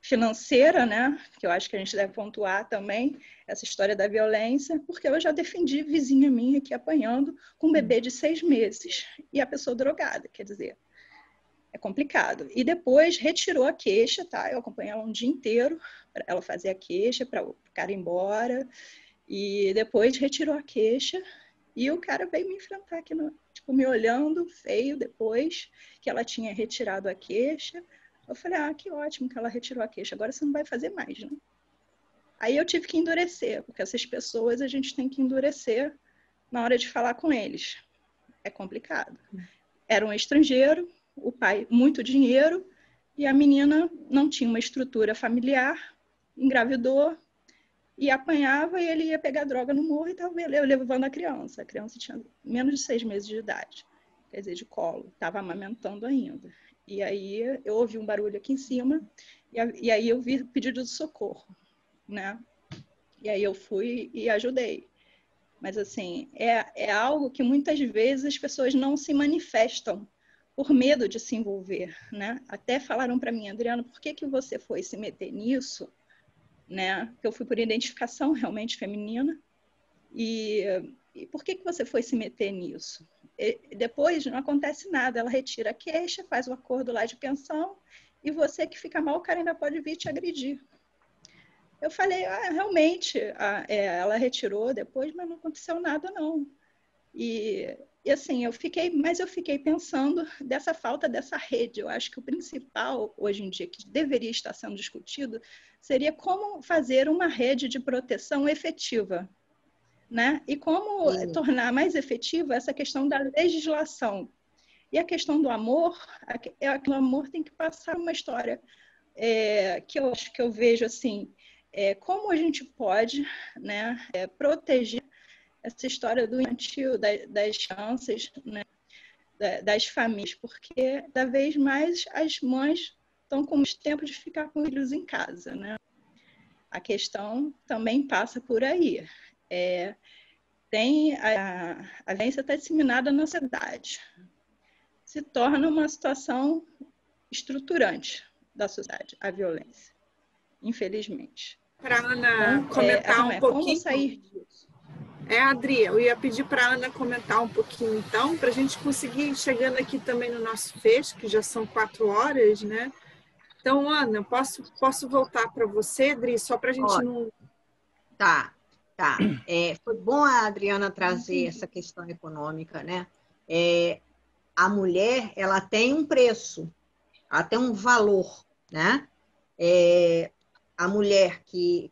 financeira, né? Que eu acho que a gente deve pontuar também, essa história da violência, porque eu já defendi vizinha minha aqui apanhando com um bebê de 6 meses e a pessoa drogada, quer dizer, é complicado. E depois retirou a queixa, tá? Eu acompanhei ela um dia inteiro, ela fazia a queixa para o cara ir embora, e depois retirou a queixa e o cara veio me enfrentar aqui, tipo, me olhando feio depois que ela tinha retirado a queixa. Eu falei, que ótimo que ela retirou a queixa, agora você não vai fazer mais, né? Aí eu tive que endurecer, porque essas pessoas a gente tem que endurecer na hora de falar com eles. É complicado. Era um estrangeiro, o pai muito dinheiro, e a menina não tinha uma estrutura familiar, engravidou, e apanhava, e ele ia pegar droga no morro e estava levando a criança. A criança tinha menos de 6 meses de idade, quer dizer, de colo, estava amamentando ainda. E aí eu ouvi um barulho aqui em cima, e aí eu vi pedido de socorro, né? E aí eu fui e ajudei. Mas, assim, é algo que muitas vezes as pessoas não se manifestam por medo de se envolver, né? Até falaram para mim, Adriana, por que você foi se meter nisso? Né? Porque eu fui por identificação realmente feminina. E por que você foi se meter nisso? Depois não acontece nada, ela retira a queixa, faz o acordo lá de pensão, e você que fica mal, o cara ainda pode vir te agredir. Eu falei, realmente, ela retirou depois, mas não aconteceu nada, não. E assim, eu fiquei pensando dessa falta dessa rede. Eu acho que o principal, hoje em dia, que deveria estar sendo discutido, seria como fazer uma rede de proteção efetiva, né? E como tornar mais efetiva essa questão da legislação. E a questão do amor, o amor tem que passar uma história que eu acho que eu vejo assim, como a gente pode, né, proteger essa história do infantil, das crianças, né, das famílias, porque cada vez mais as mães estão com mais tempo de ficar com filhos em casa, né? A questão também passa por aí. A violência está disseminada na sociedade. Se torna uma situação estruturante da sociedade, a violência, infelizmente. Para a Ana comentar um pouquinho. Como sair disso? Adri, eu ia pedir para a Ana comentar um pouquinho, então, para a gente conseguir ir chegando aqui também no nosso fecho, que já são 4 horas, né? Então, Ana, posso voltar para você, Adri, só para a gente não... Tá. Foi bom a Adriana trazer essa questão econômica, né? A mulher, ela tem um preço, ela tem um valor, né? A mulher que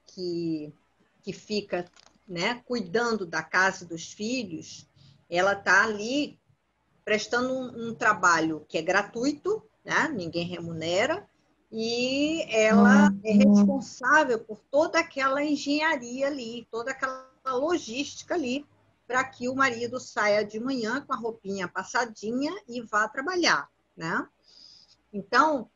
fica, né, cuidando da casa e dos filhos, ela está ali prestando um trabalho que é gratuito, né? Ninguém remunera, e ela é responsável por toda aquela engenharia ali, toda aquela logística ali, para que o marido saia de manhã com a roupinha passadinha e vá trabalhar, né? Então,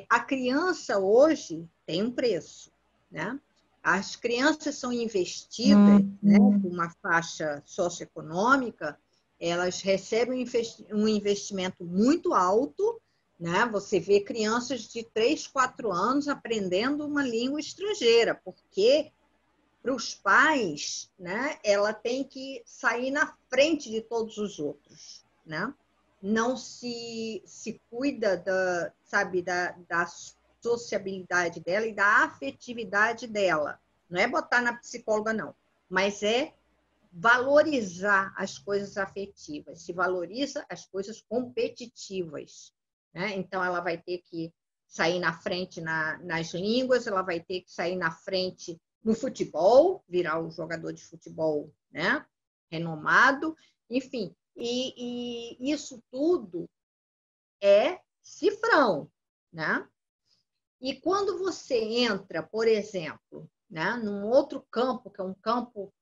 a criança hoje tem um preço, né? As crianças são investidas, né, por uma faixa socioeconômica, elas recebem um investimento muito alto, né? Você vê crianças de 3, 4 anos aprendendo uma língua estrangeira, porque para os pais, né, ela tem que sair na frente de todos os outros, né? Não se cuida da sociabilidade dela e da afetividade dela. Não é botar na psicóloga, não, mas é valorizar as coisas afetivas, se valoriza as coisas competitivas, né? Então, ela vai ter que sair na frente nas línguas, ela vai ter que sair na frente no futebol, virar um jogador de futebol, né? Renomado, enfim. E isso tudo é cifrão, né? E quando você entra, por exemplo, né, num outro campo, que é um campo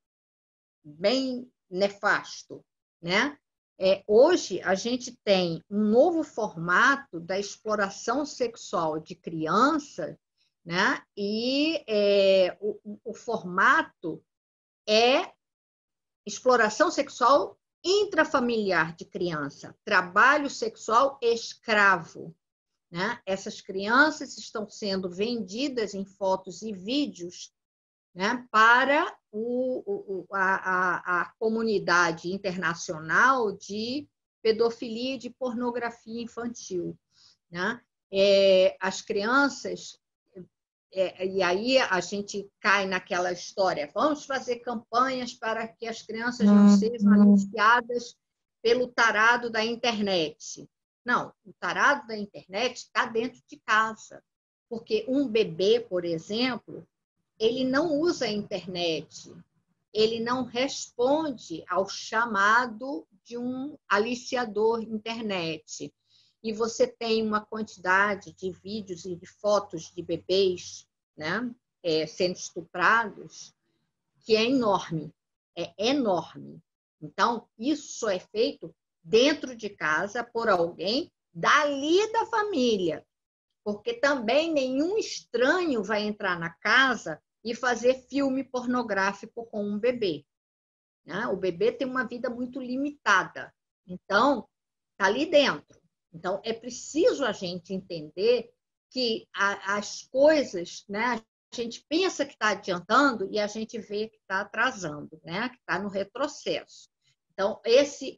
bem nefasto, né? Hoje, a gente tem um novo formato da exploração sexual de criança, né? E o formato é exploração sexual intrafamiliar de criança, trabalho sexual escravo, né? Essas crianças estão sendo vendidas em fotos e vídeos, né, para a comunidade internacional de pedofilia e de pornografia infantil, né? As crianças, e aí a gente cai naquela história, vamos fazer campanhas para que as crianças não sejam aliciadas pelo tarado da internet. Não, o tarado da internet está dentro de casa, porque um bebê, por exemplo, ele não usa a internet, ele não responde ao chamado de um aliciador internet. E você tem uma quantidade de vídeos e de fotos de bebês, né, sendo estuprados, que é enorme, é enorme. Então, isso é feito dentro de casa por alguém dali da família, porque também nenhum estranho vai entrar na casa e fazer filme pornográfico com um bebê, né? O bebê tem uma vida muito limitada, então está ali dentro. Então é preciso a gente entender que as coisas, né? A gente pensa que está adiantando e a gente vê que está atrasando, né? Que está no retrocesso. Então esse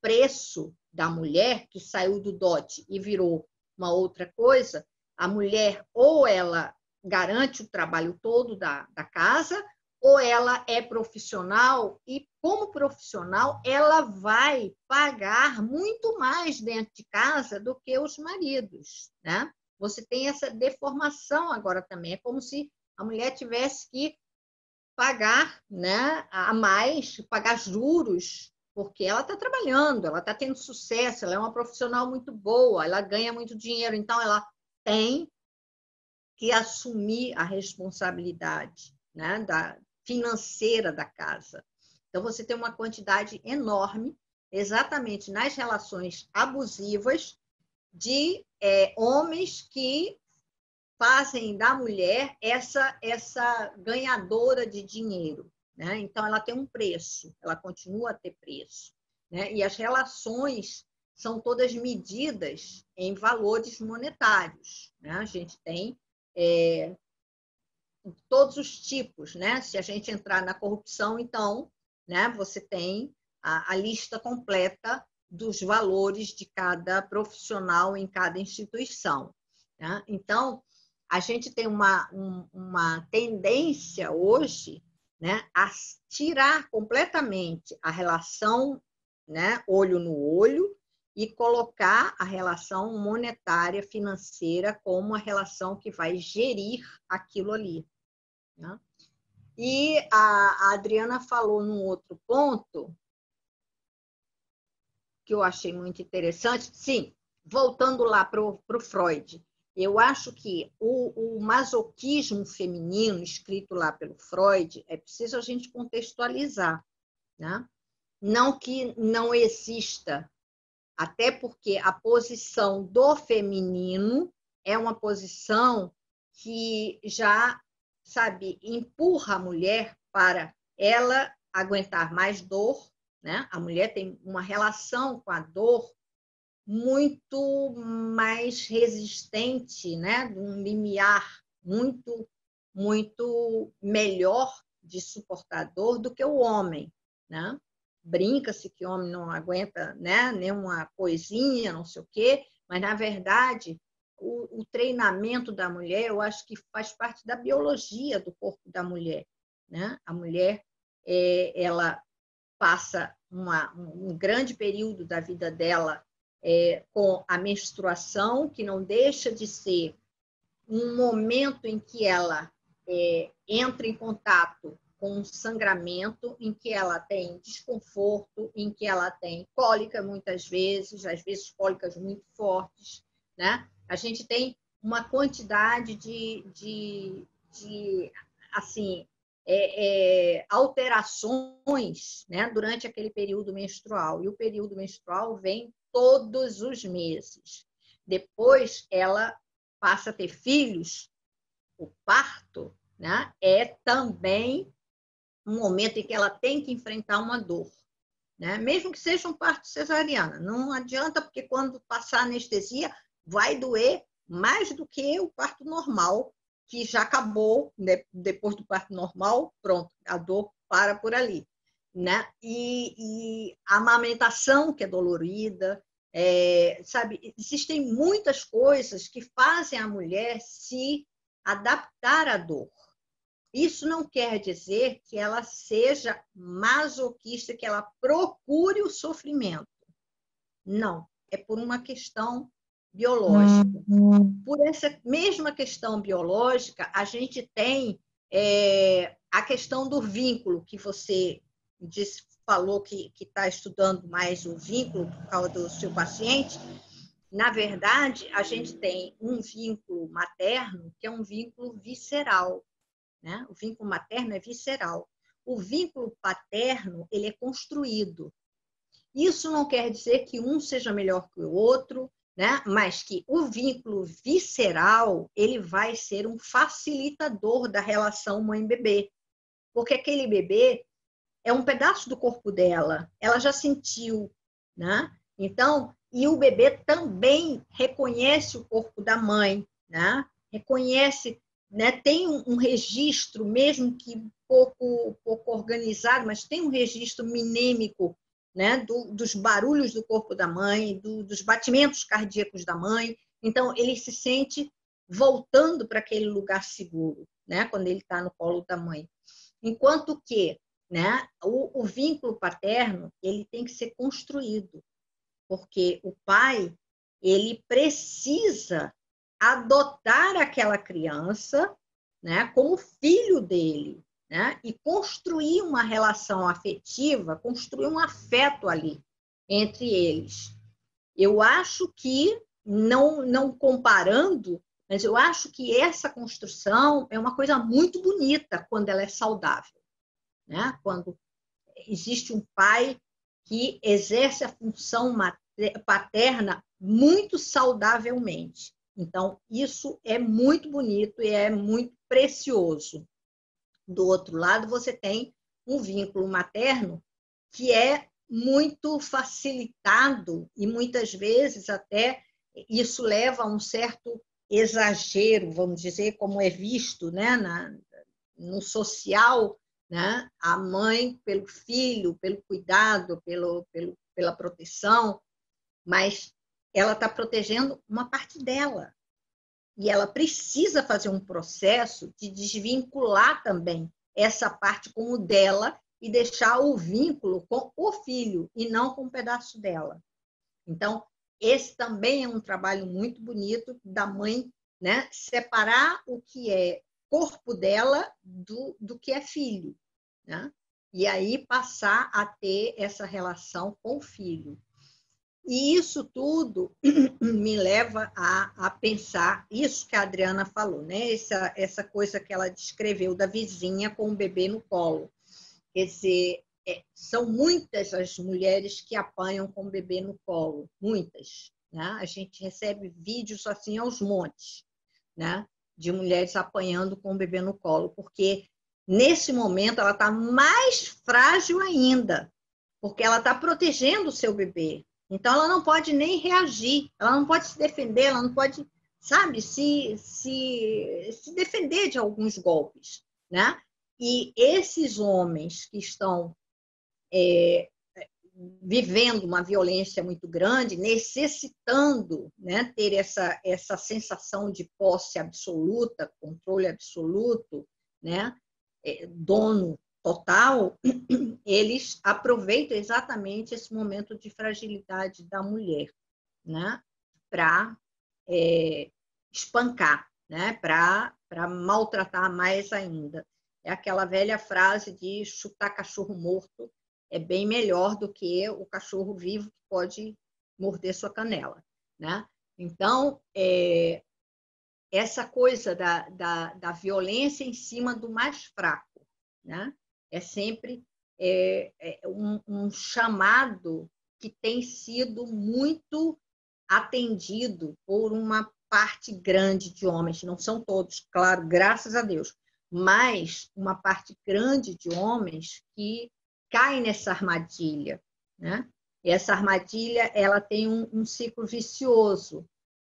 preço da mulher que saiu do dote e virou uma outra coisa, a mulher ou ela garante o trabalho todo da casa, ou ela é profissional e, como profissional, ela vai pagar muito mais dentro de casa do que os maridos, né? Você tem essa deformação agora também, é como se a mulher tivesse que pagar, né, a mais, pagar juros, porque ela está trabalhando, ela está tendo sucesso, ela é uma profissional muito boa, ela ganha muito dinheiro, então ela tem que assumir a responsabilidade, né, financeira da casa. Então, você tem uma quantidade enorme, exatamente nas relações abusivas, de homens que fazem da mulher essa ganhadora de dinheiro, né? Então, ela tem um preço, ela continua a ter preço, né? E as relações são todas medidas em valores monetários, né? A gente tem todos os tipos, né? Se a gente entrar na corrupção, então, né, você tem a lista completa dos valores de cada profissional em cada instituição, né? Então, a gente tem uma tendência hoje, né, a tirar completamente a relação, né, olho no olho e colocar a relação monetária, financeira, como a relação que vai gerir aquilo ali, né? E a Adriana falou num outro ponto que eu achei muito interessante. Sim, voltando lá para o Freud, eu acho que o masoquismo feminino, escrito lá pelo Freud, é preciso a gente contextualizar, né? Não que não exista, até porque a posição do feminino é uma posição que já, sabe, empurra a mulher para ela aguentar mais dor, né? A mulher tem uma relação com a dor muito mais resistente, né? De um limiar muito melhor de suportador do que o homem, né? Brinca-se que o homem não aguenta, né? Nenhuma coisinha, não sei o quê, mas na verdade o treinamento da mulher, eu acho que faz parte da biologia do corpo da mulher, né? A mulher ela passa um grande período da vida dela com a menstruação, que não deixa de ser um momento em que ela entra em contato com um sangramento, em que ela tem desconforto, em que ela tem cólica muitas vezes, às vezes cólicas muito fortes, né? A gente tem uma quantidade de assim, alterações, né, durante aquele período menstrual. E o período menstrual vem todos os meses. Depois ela passa a ter filhos, o parto, né, é também um momento em que ela tem que enfrentar uma dor, né? Mesmo que seja um parto cesariana. Não adianta, porque quando passar a anestesia vai doer mais do que o parto normal, que já acabou, né? Depois do parto normal, pronto, a dor para por ali, né? E a amamentação, que é dolorida, sabe? Existem muitas coisas que fazem a mulher se adaptar à dor. Isso não quer dizer que ela seja masoquista, que ela procure o sofrimento. Não, é por uma questão biológica. Por essa mesma questão biológica, a gente tem a questão do vínculo, que você falou que está estudando mais o vínculo por causa do seu paciente. Na verdade, a gente tem um vínculo materno, que é um vínculo visceral, né? O vínculo materno é visceral. O vínculo paterno, ele é construído. Isso não quer dizer que um seja melhor que o outro, né? Mas que o vínculo visceral, ele vai ser um facilitador da relação mãe-bebê. Porque aquele bebê é um pedaço do corpo dela, ela já sentiu, né? Então, e o bebê também reconhece o corpo da mãe, né? Reconhece, né? Tem um registro, mesmo que pouco organizado, mas tem um registro minêmico, né? Dos barulhos do corpo da mãe, dos batimentos cardíacos da mãe. Então, ele se sente voltando para aquele lugar seguro, né? Quando ele está no colo da mãe. Enquanto que, né, o vínculo paterno, ele tem que ser construído, porque o pai, ele precisa adotar aquela criança, né, como filho dele, né, e construir uma relação afetiva, construir um afeto ali entre eles. Eu acho que, não comparando, mas eu acho que essa construção é uma coisa muito bonita quando ela é saudável, né? Quando existe um pai que exerce a função paterna muito saudavelmente. Então, isso é muito bonito e é muito precioso. Do outro lado, você tem um vínculo materno que é muito facilitado e muitas vezes até isso leva a um certo exagero, vamos dizer, como é visto, né, no social, né, a mãe pelo filho, pelo cuidado, pela proteção, mas ela está protegendo uma parte dela. E ela precisa fazer um processo de desvincular também essa parte como dela e deixar o vínculo com o filho e não com um pedaço dela. Então, esse também é um trabalho muito bonito da mãe, né? Separar o que é corpo dela do que é filho, né? E aí passar a ter essa relação com o filho. E isso tudo me leva a pensar isso que a Adriana falou, né? Essa coisa que ela descreveu da vizinha com o bebê no colo. Quer dizer, são muitas as mulheres que apanham com o bebê no colo, muitas. Né? A gente recebe vídeos assim aos montes, né? De mulheres apanhando com o bebê no colo, porque nesse momento ela está mais frágil ainda, porque ela está protegendo o seu bebê. Então, ela não pode nem reagir, ela não pode se defender, ela não pode, sabe, se defender de alguns golpes, né? E esses homens que estão vivendo uma violência muito grande, necessitando, né, ter essa sensação de posse absoluta, controle absoluto, né, dono total, eles aproveitam exatamente esse momento de fragilidade da mulher, né, para espancar, né, para maltratar mais ainda. É aquela velha frase de chutar cachorro morto é bem melhor do que o cachorro vivo que pode morder sua canela, né? Então, essa coisa da violência em cima do mais fraco, né? É sempre um chamado que tem sido muito atendido por uma parte grande de homens, não são todos, claro, graças a Deus, mas uma parte grande de homens que caem nessa armadilha, né? E essa armadilha ela tem um ciclo vicioso,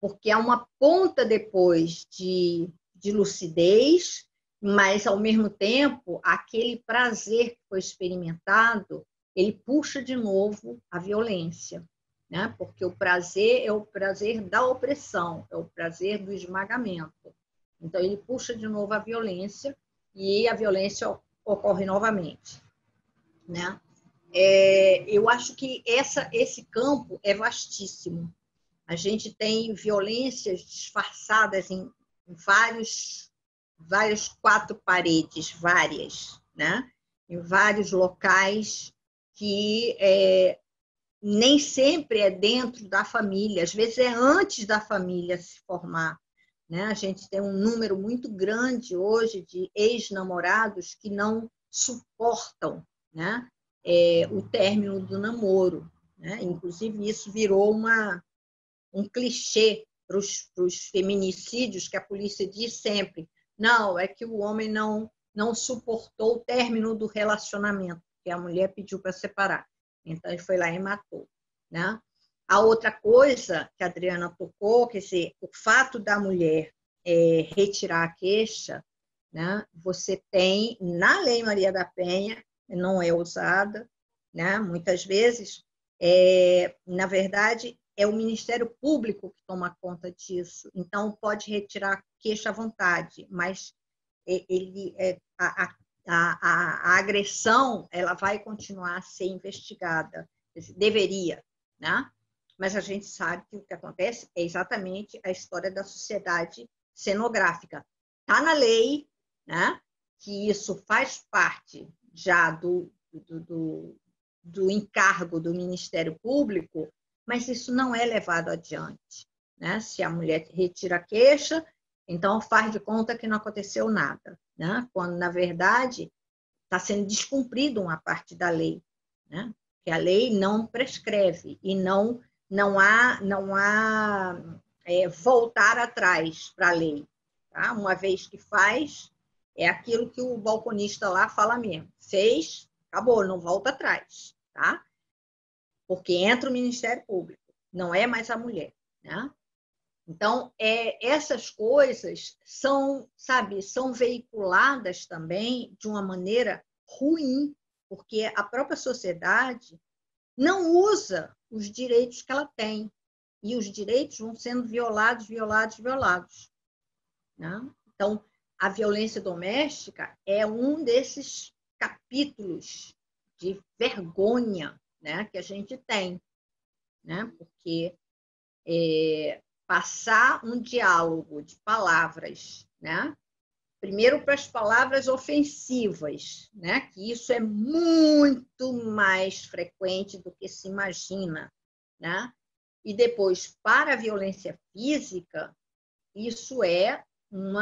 porque é uma ponta depois de lucidez, mas, ao mesmo tempo, aquele prazer que foi experimentado, ele puxa de novo a violência, né? Porque o prazer é o prazer da opressão, é o prazer do esmagamento. Então, ele puxa de novo a violência e a violência ocorre novamente, né? Eu acho que esse campo é vastíssimo. A gente tem violências disfarçadas em várias quatro paredes, várias, né? Em vários locais que nem sempre é dentro da família, às vezes é antes da família se formar. Né? A gente tem um número muito grande hoje de ex-namorados que não suportam, né, o término do namoro. Né? Inclusive, isso virou um clichê para os feminicídios, que a polícia diz sempre, não, é que o homem não suportou o término do relacionamento, que a mulher pediu para separar. Então, ele foi lá e matou. Né? A outra coisa que a Adriana tocou, quer dizer, o fato da mulher retirar a queixa, né? Você tem, na Lei Maria da Penha, não é usada, né? Muitas vezes, na verdade, é o Ministério Público que toma conta disso. Então, pode retirar a queixa à vontade, mas a agressão ela vai continuar a ser investigada. Deveria, né? Mas a gente sabe que o que acontece é exatamente a história da sociedade cenográfica. Está na lei, né, que isso faz parte já do encargo do Ministério Público, mas isso não é levado adiante. Né? Se a mulher retira a queixa, então faz de conta que não aconteceu nada. Né? Quando, na verdade, está sendo descumprida uma parte da lei. Né? Que a lei não prescreve e não há voltar atrás para a lei. Tá? Uma vez que faz, é aquilo que o balconista lá fala mesmo. Fez, acabou, não volta atrás. Tá? Porque entra o Ministério Público, não é mais a mulher. Né? Então, essas coisas são veiculadas também de uma maneira ruim, porque a própria sociedade não usa os direitos que ela tem. E os direitos vão sendo violados. Né? Então, a violência doméstica é um desses capítulos de vergonha, né, que a gente tem. Né? Porque passar um diálogo de palavras, né? Primeiro para as palavras ofensivas, né? Que isso é muito mais frequente do que se imagina, né? E depois, para a violência física, isso é um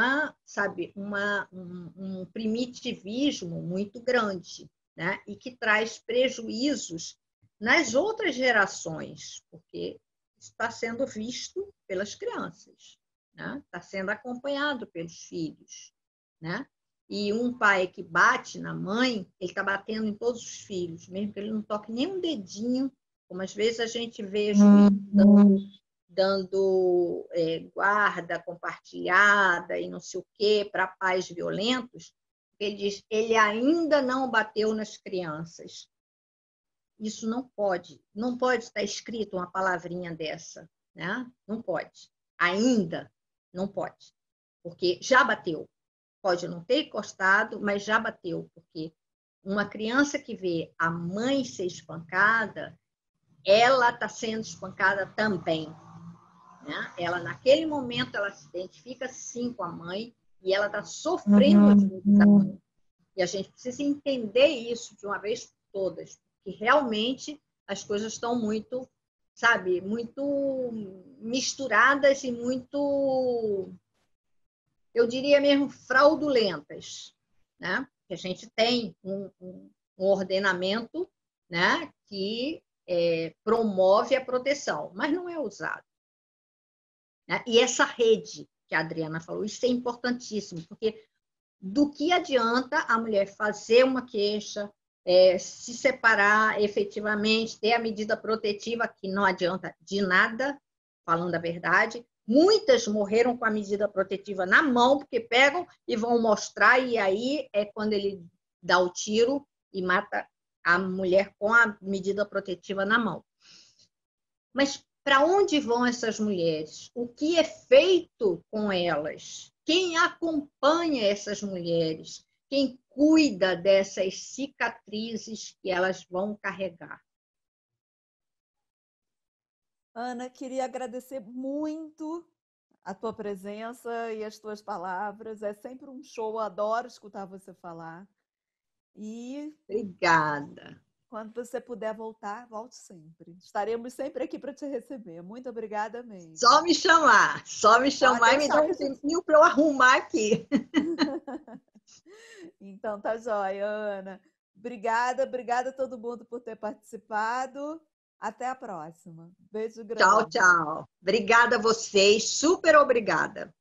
primitivismo muito grande, né? E que traz prejuízos nas outras gerações, porque está sendo visto pelas crianças, né? Está sendo acompanhado pelos filhos, né? E um pai que bate na mãe, ele está batendo em todos os filhos, mesmo que ele não toque nem um dedinho, como às vezes a gente vê juiz dando guarda compartilhada e não sei o quê para pais violentos. Ele diz, ele ainda não bateu nas crianças. Isso não pode estar escrito uma palavrinha dessa, né? Não pode. Ainda não pode, porque já bateu. Pode não ter encostado, mas já bateu, porque uma criança que vê a mãe ser espancada, ela está sendo espancada também, né? Ela, naquele momento, ela se identifica sim com a mãe e ela está sofrendo a vida da mãe. E a gente precisa entender isso de uma vez por todas, porque realmente as coisas estão muito, sabe, muito misturadas e muito, eu diria mesmo, fraudulentas, né? A gente tem um ordenamento, né, que promove a proteção, mas não é usado, né? E essa rede que a Adriana falou, isso é importantíssimo, porque do que adianta a mulher fazer uma queixa, se separar efetivamente, ter a medida protetiva, que não adianta de nada, falando a verdade. Muitas morreram com a medida protetiva na mão, porque pegam e vão mostrar, e aí é quando ele dá o tiro e mata a mulher com a medida protetiva na mão. Mas para onde vão essas mulheres? O que é feito com elas? Quem acompanha essas mulheres? Quem cuida dessas cicatrizes que elas vão carregar? Ana, queria agradecer muito a tua presença e as tuas palavras. É sempre um show, eu adoro escutar você falar. E obrigada. Quando você puder voltar, volte sempre. Estaremos sempre aqui para te receber. Muito obrigada mesmo. Só me chamar e me dar um tempinho para eu arrumar aqui. Então tá jóia, Ana. Obrigada a todo mundo por ter participado. Até a próxima. Beijo grande. Tchau, tchau. Obrigada a vocês, super obrigada.